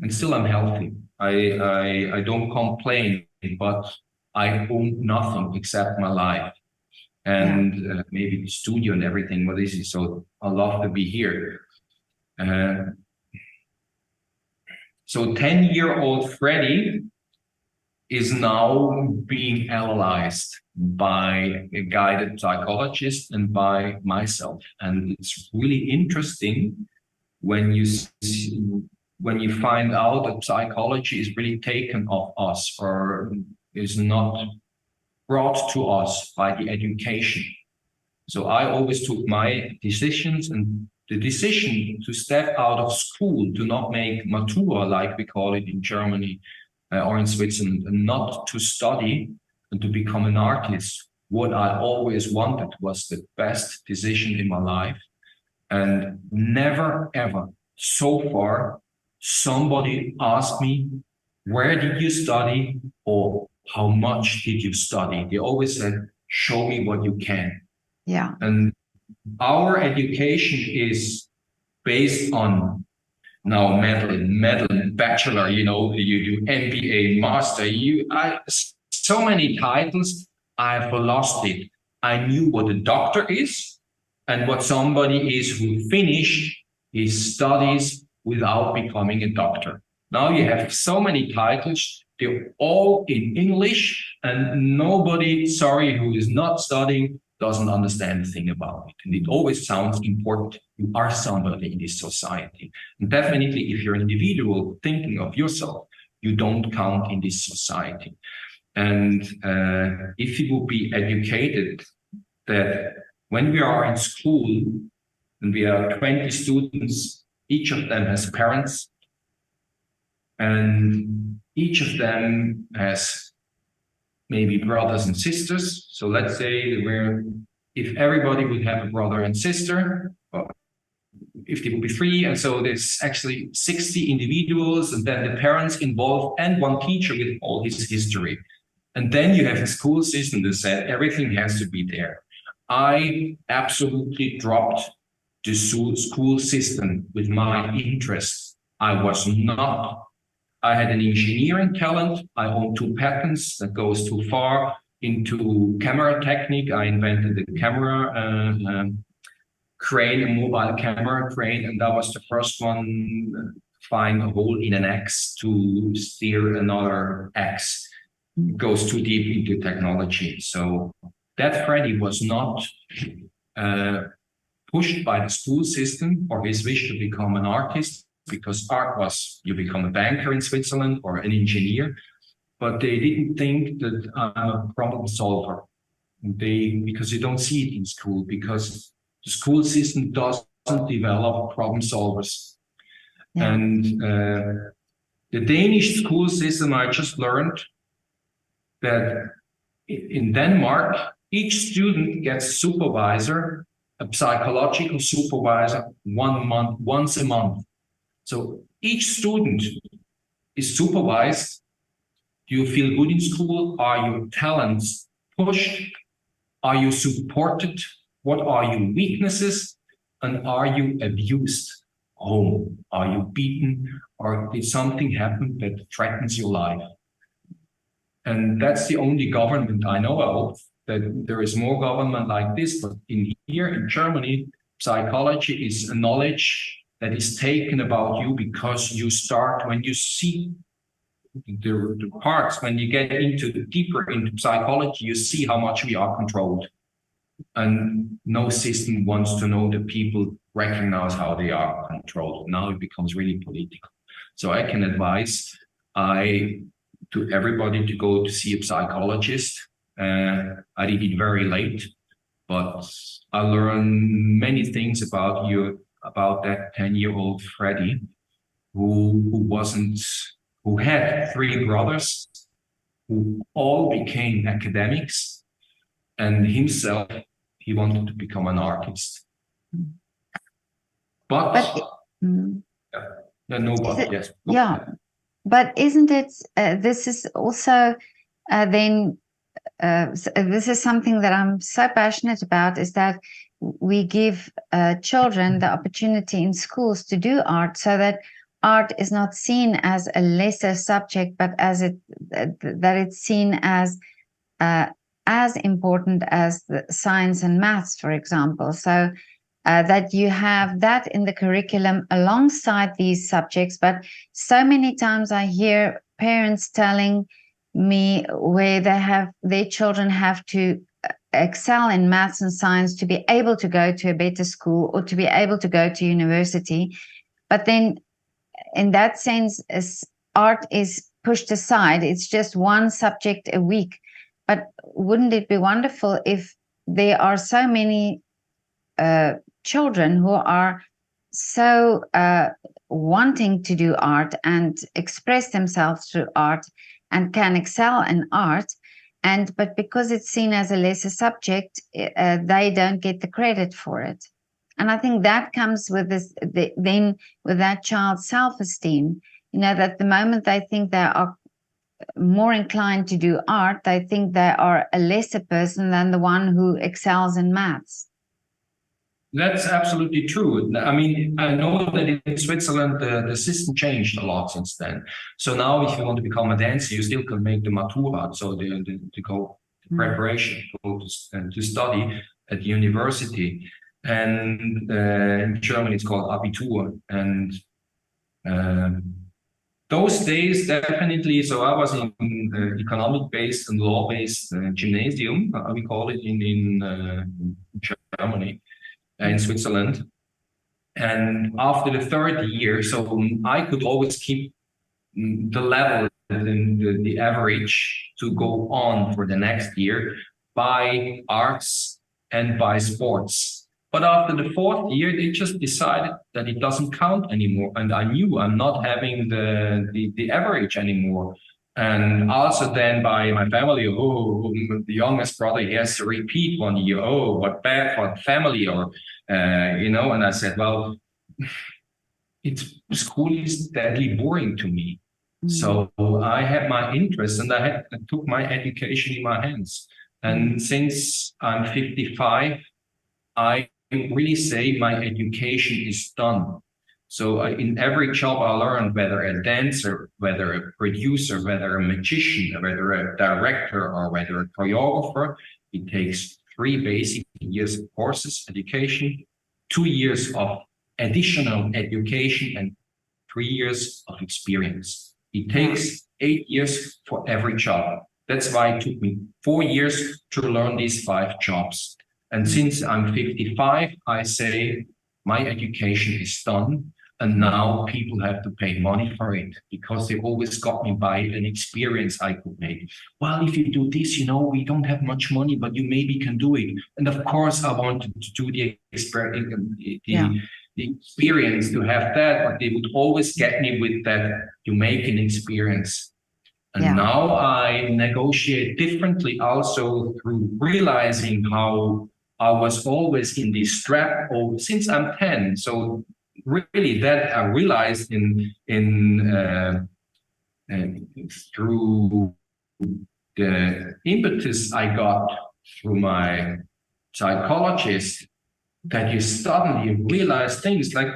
and still I'm healthy. I don't complain, but I own nothing except my life and maybe the studio and everything. What is it? So I love to be here. So 10-year-old Freddie is now being analyzed by a guided psychologist and by myself. And it's really interesting when you find out that psychology is really taken of us or is not brought to us by the education. So I always took my decisions, and the decision to step out of school, to not make Matura, like we call it in Germany or in Switzerland, and not to study and to become an artist, what I always wanted was the best decision in my life. And never, ever, so far, somebody asked me, where did you study or how much did you study? They always said, show me what you can. Yeah. And our education is based on now Madeline, bachelor, you do MBA, master, so many titles, I've lost it. I knew what a doctor is and what somebody is who finished his studies without becoming a doctor. Now you have so many titles, they're all in English, and nobody, who is not studying doesn't understand a thing about it. And it always sounds important. You are somebody in this society. And definitely, if you're an individual thinking of yourself, you don't count in this society. And if you will be educated that when we are in school and we are 20 students, each of them has parents, and each of them has maybe brothers and sisters. So let's say if everybody would have a brother and sister, well, if they would be three, and so there's actually 60 individuals, and then the parents involved and one teacher with all his history. And then you have a school system that said everything has to be there. I absolutely dropped the school system with my interests. I had an engineering talent. I own 2 patents that goes too far into camera technique. I invented the camera crane, a mobile camera crane, and that was the first one find a hole in an X to steer another X. It goes too deep into technology. So that Freddie was not pushed by the school system or his wish to become an artist, because art was you become a banker in Switzerland or an engineer, but they didn't think that I'm a problem solver. Because you don't see it in school, because the school system doesn't develop problem solvers. Yeah. And the Danish school system, I just learned that in Denmark, each student gets a supervisor, a psychological supervisor, once a month. So each student is supervised. Do you feel good in school? Are your talents pushed? Are you supported? What are your weaknesses? And are you abused home? Are you beaten? Or did something happen that threatens your life? And that's the only government I know of, that there is more government like this. But here in Germany, psychology is a knowledge that is taken about you, because you start when you see the parts, when you get deeper into psychology, you see how much we are controlled. And no system wants to know that people recognize how they are controlled. Now it becomes really political. So I can advise to everybody to go to see a psychologist. I did it very late, but I learned many things about that 10-year-old Freddie, who had 3 brothers who all became academics, and himself, he wanted to become an artist. But yes. Yeah, but isn't it, this is also this is something that I'm so passionate about, is that we give children the opportunity in schools to do art, so that art is not seen as a lesser subject, but that it's seen as important as the science and maths, for example. So that you have that in the curriculum alongside these subjects. But so many times I hear parents telling me where their children have to excel in maths and science to be able to go to a better school or to be able to go to university. But then in that sense, as art is pushed aside, it's just one subject a week. But wouldn't it be wonderful if there are so many children who are so wanting to do art and express themselves through art and can excel in art, but because it's seen as a lesser subject, they don't get the credit for it. And I think that comes with with that child's self-esteem, that the moment they think they are more inclined to do art, they think they are a lesser person than the one who excels in maths. That's absolutely true. I mean, I know that in Switzerland, the system changed a lot since then. So now if you want to become a dancer, you still can make the Matura, so to go to preparation, to study at the university. And in Germany, it's called Abitur. And those days, definitely, so I was in economic-based and law-based gymnasium, we call it in Germany. In Switzerland, and after the third year, so I could always keep the level, the average, to go on for the next year by arts and by sports. But after the 4th year, they just decided that it doesn't count anymore, and I knew I'm not having the average anymore. And also then by my family, oh, the youngest brother, he has to repeat 1 year. Oh, what bad for the family, or, and I said, well, school is deadly boring to me. So I had my interest and I took my education in my hands. And since I'm 55, I really say my education is done. So in every job I learned, whether a dancer, whether a producer, whether a magician, whether a director, or whether a choreographer, it takes 3 basic years of courses, education, 2 years of additional education, and 3 years of experience. It takes 8 years for every job. That's why it took me 4 years to learn these 5 jobs. And since I'm 55, I say my education is done. And now people have to pay money for it because they always got me by an experience I could make. Well, if you do this, we don't have much money, but you maybe can do it. And of course, I wanted to do the experience to have that, but they would always get me with that, you make an experience. And now I negotiate differently also through realizing how I was always in this trap since I'm 10. So really that I realized through the impetus I got through my psychologist, that you suddenly realize things like,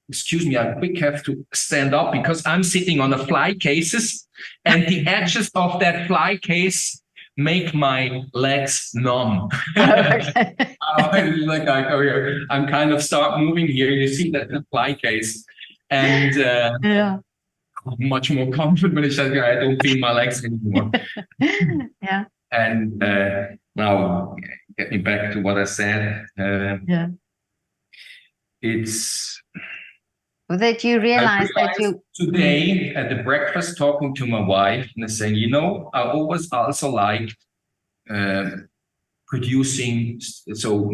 excuse me, I quick have to stand up because I'm sitting on a fly cases and the edges of that fly case make my legs numb. I'm kind of start moving here. You see that the fly case, and much more comfortable. I don't feel my legs anymore. And now getting back to what I said, it's that you realize that you today at the breakfast talking to my wife and saying, I always also like producing. So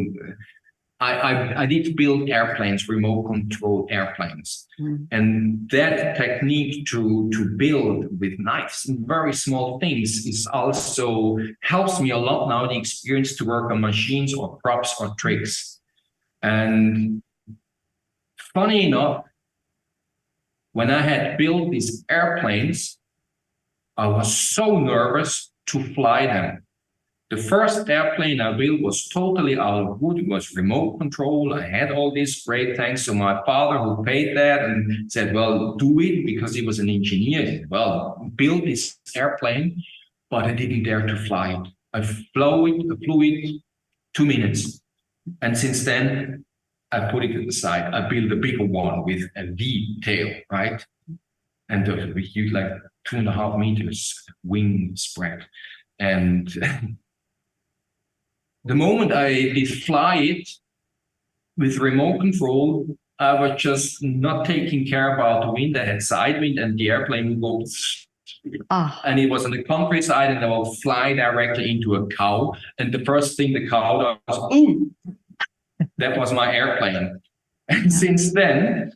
I did build airplanes, remote control airplanes, and that technique to build with nice and very small things is also helps me a lot now. The experience to work on machines or props or tricks. And funny enough, when I had built these airplanes, I was so nervous to fly them. The first airplane I built was totally out of wood. It was remote control. I had all this great thanks to my father who paid that and said, well, do it, because he was an engineer. He said, well, build this airplane, but I didn't dare to fly it. I flew it 2 minutes. And since then, I put it to the side. I built a bigger one with a V tail, right? And we used like 2.5 meters wing spread. And the moment I did fly it with remote control, I was just not taking care about the wind. I had side wind and the airplane would go, and it was on the countryside, and I will fly directly into a cow. And the first thing the cow does, ooh, that was my airplane. And since then,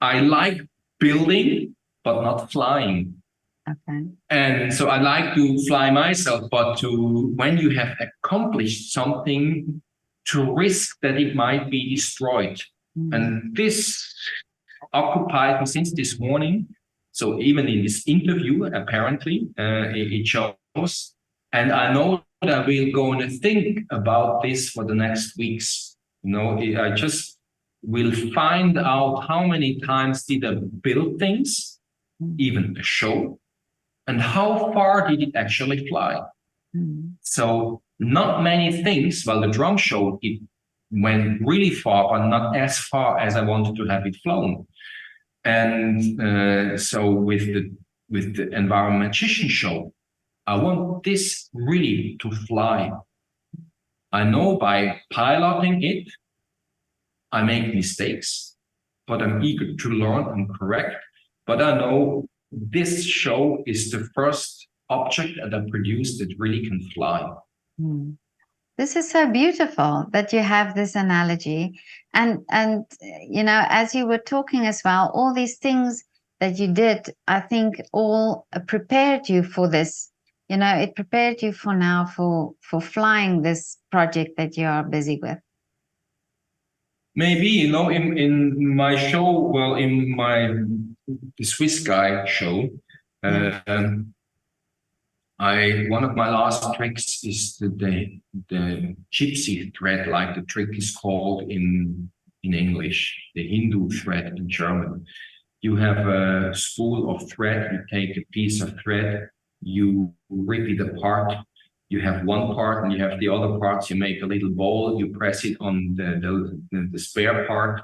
I like building, but not flying. Okay. And so I like to fly myself, but when you have accomplished something, to risk that it might be destroyed. And this occupied me since this morning. So even in this interview, apparently, it shows. And I know that we're going to think about this for the next weeks. I just will find out how many times did I build things, even a show, and how far did it actually fly? So not many things. Well, the drum show, it went really far, but not as far as I wanted to have it flown. And so with the Environment Magician show, I want this really to fly. I know by piloting it, I make mistakes, but I'm eager to learn and correct. But I know this show is the first object that I produced that really can fly. This is so beautiful that you have this analogy. And as you were talking as well, all these things that you did, I think all prepared you for this. You know, it prepared you for now for flying this project that you are busy with. Maybe, you know, in my show, well, in the Swiss guy show, one of my last tricks is the gypsy thread, like the trick is called in English, the Hindu thread in German. You have a spool of thread, you take a piece of thread, you rip it apart, you have one part and you have the other parts, you make a little ball, you press it on the spare part,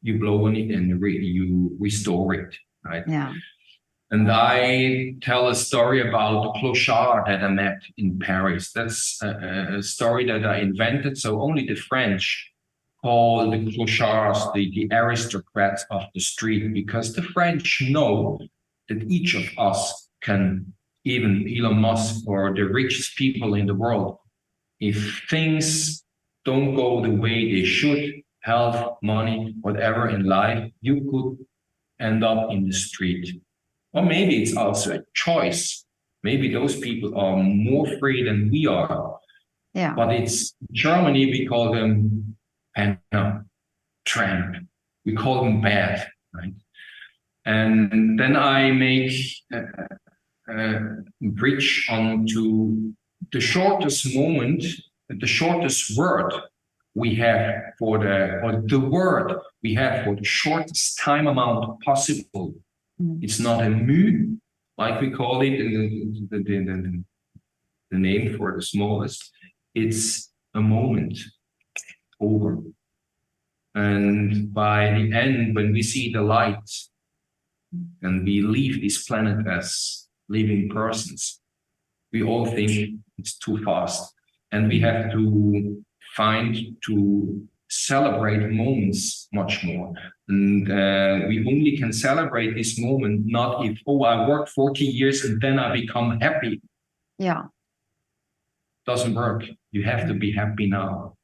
you blow on it and you restore it, right? Yeah. And I tell a story about the clochard that I met in Paris. That's a story that I invented. So only the French call the clochards the aristocrats of the street, because the French know that each of us can, even Elon Musk or the richest people in the world, if things don't go the way they should, health, money, whatever in life, you could end up in the street. Or maybe it's also a choice. Maybe those people are more free than we are. Yeah. But it's Germany, we call them penner, tramp. We call them bad, right? And then I make a bridge onto the shortest moment, the shortest word we have for the word we have for the shortest time amount possible. It's not a mu, like we call it, the name for the smallest. It's a moment over. And by the end, when we see the light and we leave this planet as living persons, we all think it's too fast. And we have to celebrate moments much more. And we only can celebrate this moment, not if, oh, I worked 40 years and then I become happy. Yeah. Doesn't work. You have to be happy now.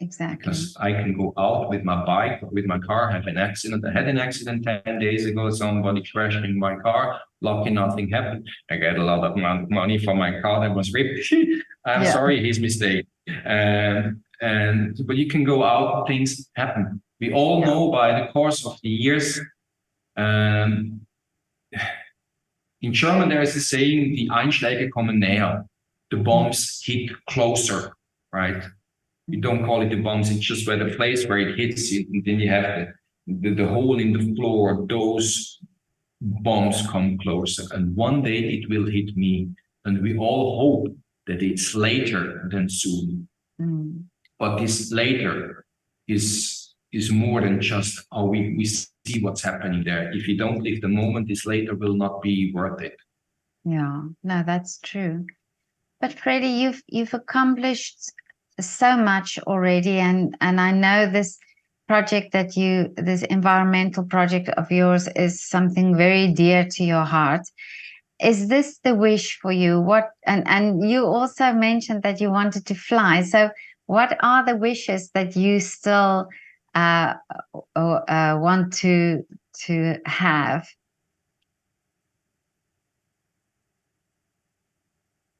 Exactly. Because I can go out with my bike, with my car, have an accident. I had an accident 10 days ago. Somebody crashed in my car. Lucky nothing happened. I get a lot of money for my car that was ripped. I'm sorry, his mistake. But you can go out, things happen. We all know by the course of the years. In German, there is a saying, die Einschläge kommen näher. The bombs hit closer, right? You don't call it the bombs, it's just where the place where it hits it, and then you have the hole in the floor. Those bombs come closer, and one day it will hit me. And we all hope that it's later than soon. But this later is more than just how we see what's happening there. If you don't live the moment, this later will not be worth it. Yeah, no, that's true. But Freddie, you've accomplished so much already, and I know this project this environmental project of yours is something very dear to your heart. Is this the wish for you? What and you also mentioned that you wanted to fly. So what are the wishes that you still want to have?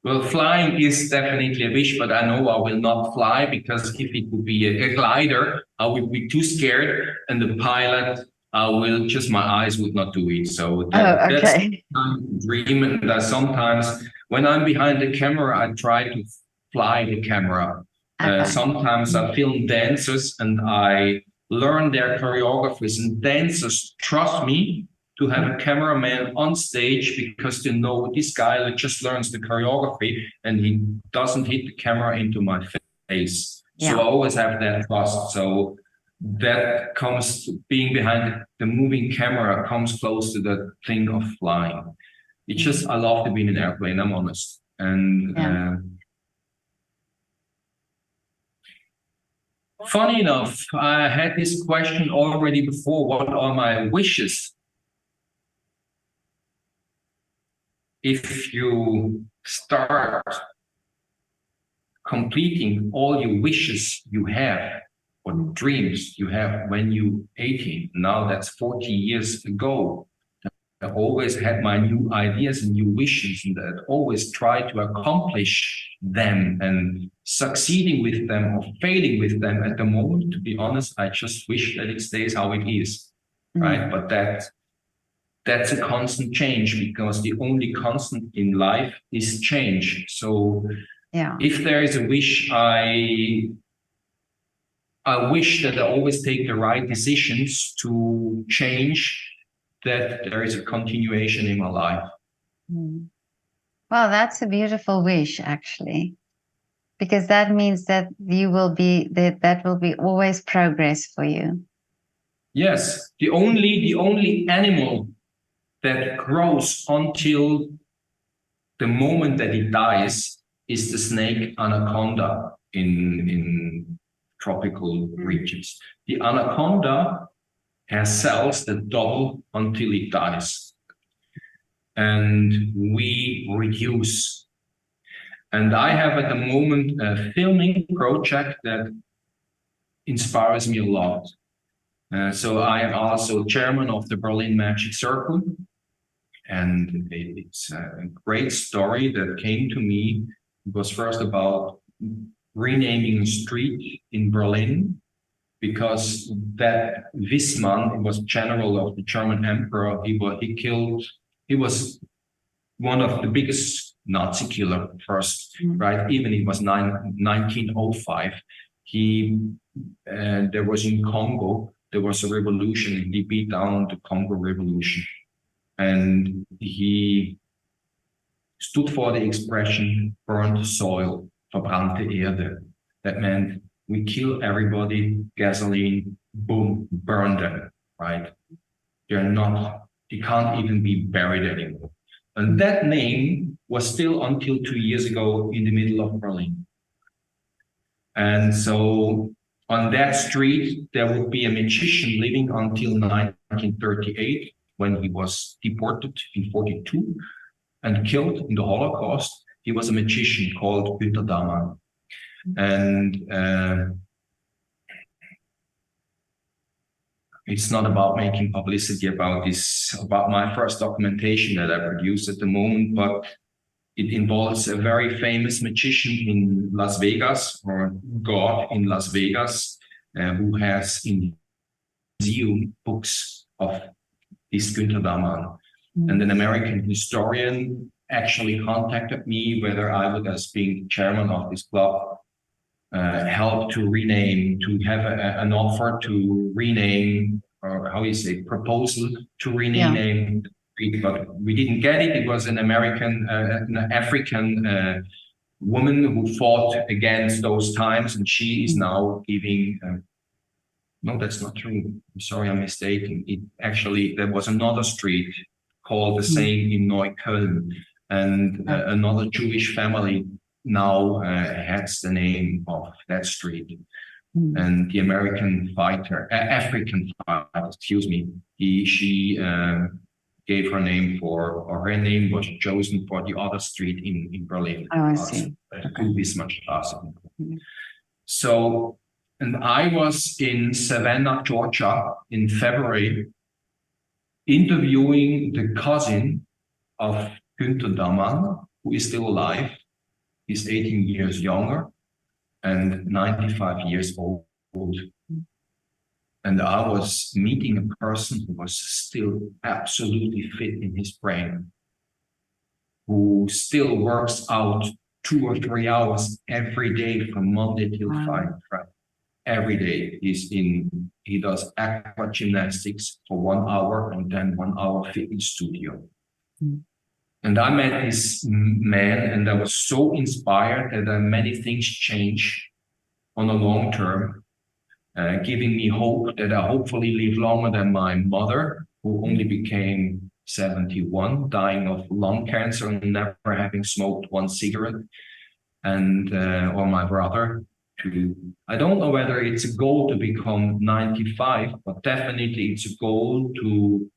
Well, flying is definitely a wish, but I know I will not fly, because if it would be a glider, I would be too scared, and the pilot, my eyes would not do it. So that's my dream. And sometimes when I'm behind the camera, I try to fly the camera. Sometimes I film dancers and I learn their choreographies, and dancers trust me to have a cameraman on stage, because they know this guy just learns the choreography and he doesn't hit the camera into my face. So I always have that trust. So that comes, being behind the moving camera comes close to the thing of flying. It's just, I love to be in an airplane, I'm honest. And funny enough, I had this question already before, what are my wishes? If you start completing all your wishes you have, or dreams you have when you're 18, now that's 40 years ago, I always had my new ideas and new wishes, and I always tried to accomplish them, and succeeding with them or failing with them. At the moment, to be honest, I just wish that it stays how it is, right? But that's a constant change, because the only constant in life is change. So if there is a wish, I wish that I always take the right decisions to change, that there is a continuation in my life. Well, that's a beautiful wish, actually, because that means that you will be that will be always progress for you. Yes, the only animal that grows until the moment that it dies is the snake anaconda in tropical regions. The anaconda has cells that double until it dies. And we reduce. And I have at the moment a filming project that inspires me a lot. So I am also chairman of the Berlin Magic Circle. And it's a great story that came to me. It was first about renaming a street in Berlin, because that Wisman, it was general of the German emperor, he was one of the biggest Nazi killer first, right? Even it was 1905. There was in Congo, there was a revolution, and he beat down the Congo revolution. And he stood for the expression burnt soil, verbrannte Erde. That meant we kill everybody, gasoline, boom, burn them, right? They can't even be buried anymore. And that name was still until 2 years ago in the middle of Berlin. And so on that street, there would be a magician living until 1938, when he was deported in 42 and killed in the Holocaust. He was a magician called Günter Damann. And it's not about making publicity about my first documentation that I produced at the moment, but it involves a very famous magician in Las Vegas, or god in Las Vegas, who has in museum books of this Günter Damann. And an American historian actually contacted me whether I would, as being chairman of this club, help to rename, to have an offer to rename, or how you say, proposal to rename. But we didn't get it. It was an African woman who fought against those times, and she is now giving. No, that's not true. I'm sorry, I'm mistaken. There was another street called the same in Neukölln, and another Jewish family now has the name of that street. And the African fighter, excuse me, she gave her name or her name was chosen for the other street in Berlin. Oh, I see. So, and I was in Savannah, Georgia in February, interviewing the cousin of Günter Damann, who is still alive. He's 18 years younger and 95 years old. And I was meeting a person who was still absolutely fit in his brain, who still works out 2 or 3 hours every day from Monday till Friday. Every day he does aqua gymnastics for 1 hour and then 1 hour fitness studio. And I met this man, and I was so inspired that many things change on a long term, giving me hope that I hopefully live longer than my mother, who only became 71, dying of lung cancer and never having smoked 1 cigarette, and or my brother. I don't know whether it's a goal to become 95, but definitely it's a goal to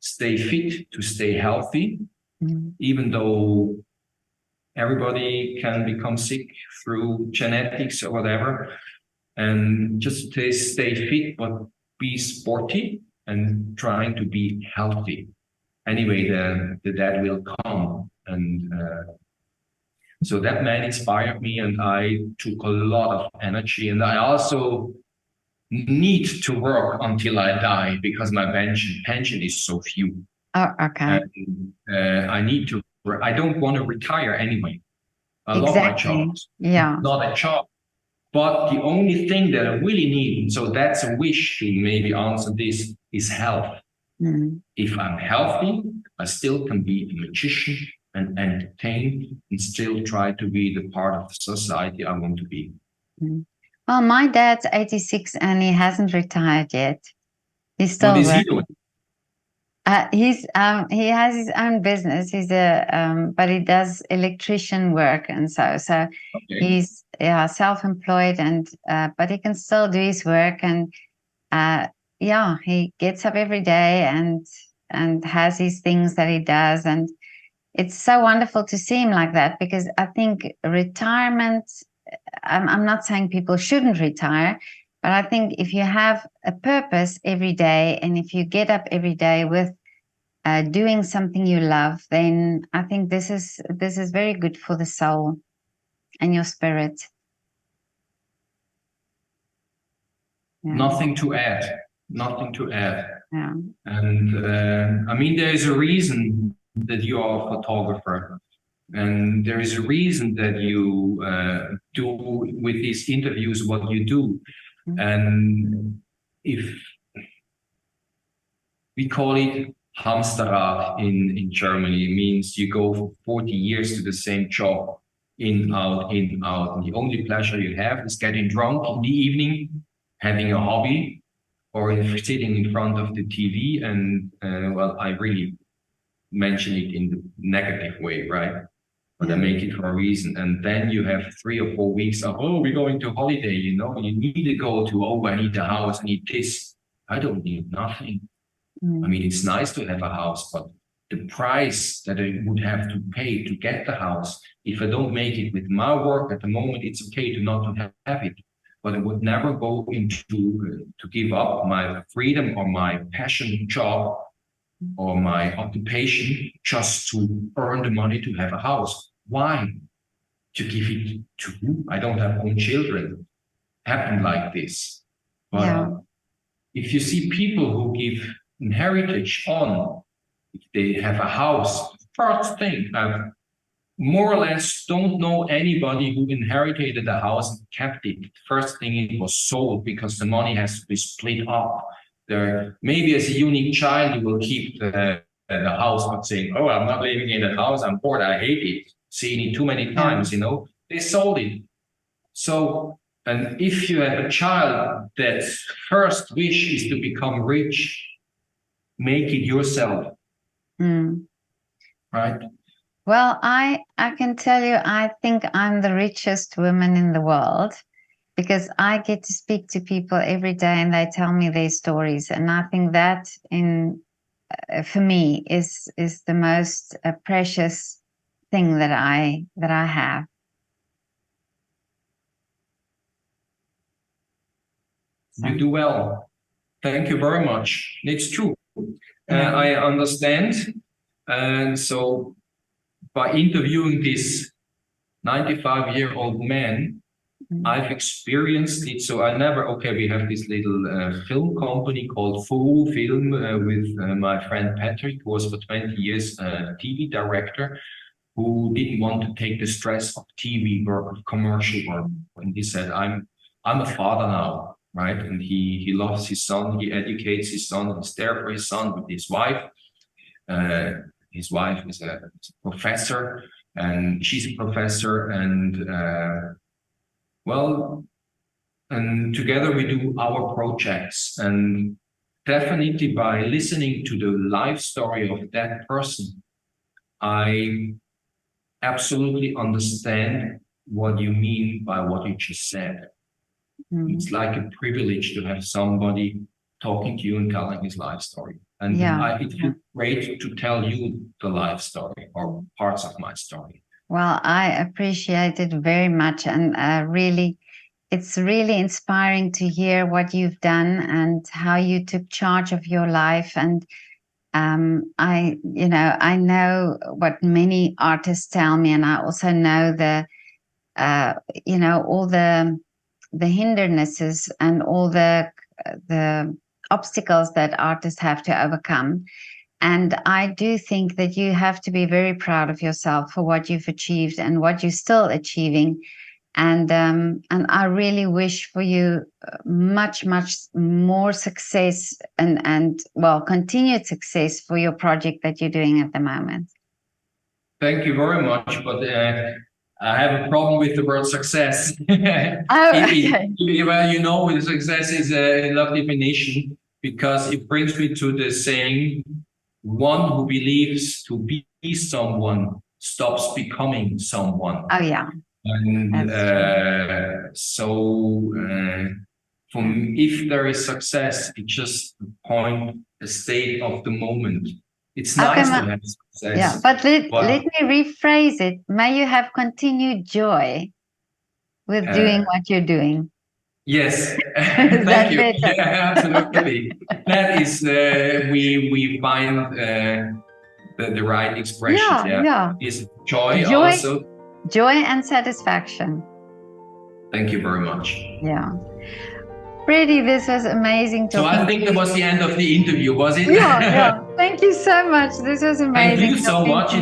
stay fit, to stay healthy, even though everybody can become sick through genetics or whatever, and just to stay fit, but be sporty and trying to be healthy. anyway, the dead will come. And so that man inspired me, and I took a lot of energy. And I also need to work until I die because my pension is so few. Oh, okay. And I need to. I don't want to retire anyway. I love my Exactly. job. Yeah. Not a job. But the only thing that I really need, so that's a wish to maybe answer this, is health. Mm. If I'm healthy, I still can be a magician and entertain and still try to be the part of the society I want to be. Mm. Well, my dad's 86 and he hasn't retired yet. He's What still is he working. doing? He has his own business. He's but he does electrician work, and so Okay. he's self-employed, and but he can still do his work, and he gets up every day and has his things that he does, and it's so wonderful to see him like that, because I think retirement. I'm not saying people shouldn't retire, but I think if you have a purpose every day, and if you get up every day with doing something you love, then I think this is very good for the soul and your spirit. Yeah. Nothing to add. Nothing to add. Yeah. And I mean, there is a reason that you are a photographer. And there is a reason that you do with these interviews what you do. Mm. And if we call it Hamsterrad in Germany, it means you go for 40 years to the same job, in, out, in, out. And the only pleasure you have is getting drunk in the evening, having a hobby, or sitting in front of the TV. And well, I really mention it in the negative way, right? But I make it for a reason. And then you have 3 or 4 weeks of, oh, we're going to holiday, you know, you need to go to, oh, I need a house, I need this. I don't need nothing. I mean, it's nice to have a house, but the price that I would have to pay to get the house, if I don't make it with my work at the moment, it's okay to not have it. But I would never go into to give up my freedom or my passion job or my occupation just to earn the money to have a house. Why? To give it to who? I don't have own children. Happened like this. But if you see people who give inheritance on, if they have a house, first thing, I more or less don't know anybody who inherited a house and kept it. First thing, it was sold because the money has to be split up. There, maybe as a unique child, you will keep the house, but saying, oh, I'm not living in that house, I'm bored, I hate it, seeing it too many times, you know, they sold it. So, and if you have a child that's first wish is to become rich, make it yourself. Right? Well, I can tell you, I think I'm the richest woman in the world, because I get to speak to people every day and they tell me their stories. And I think that for me is the most precious thing that I have. So. You do well. Thank you very much. It's true. I understand. And so by interviewing this 95-year-old man, I've experienced it. So I never, we have this little film company called Full Film with my friend Patrick, who was for 20 years TV director, who didn't want to take the stress of TV work, of commercial work. And he said, I'm a father now, right? And he loves his son, he educates his son, he's there for his son with his wife. His wife is a professor, and she's a professor, and and together we do our projects. And definitely by listening to the life story of that person, I absolutely understand what you mean by what you just said. It's like a privilege to have somebody talking to you and telling his life story. And it feels great to tell you the life story or parts of my story. Well, I appreciate it very much. And really, it's really inspiring to hear what you've done and how you took charge of your life. And I know what many artists tell me, and I also know all the hindrances and all the obstacles that artists have to overcome. And I do think that you have to be very proud of yourself for what you've achieved and what you're still achieving. And I really wish for you much more success and continued success for your project that you're doing at the moment. Thank you very much, but I have a problem with the word success. Okay. Well, success is a love definition, because it brings me to the saying, one who believes to be someone stops becoming someone. Oh, yeah. And if there is success, it's just a state of the moment. It's nice to have success. Yeah, but let me rephrase it. May you have continued joy with doing what you're doing. Yes, Thank you. Yeah, absolutely. That is, we find the right expression. Yeah. Is joy also. Joy and satisfaction. Thank you very much. Yeah. Freddie, this was amazing. So I think that was the end of the interview, was it? Yeah. Thank you so much. This was amazing. Thank you so much.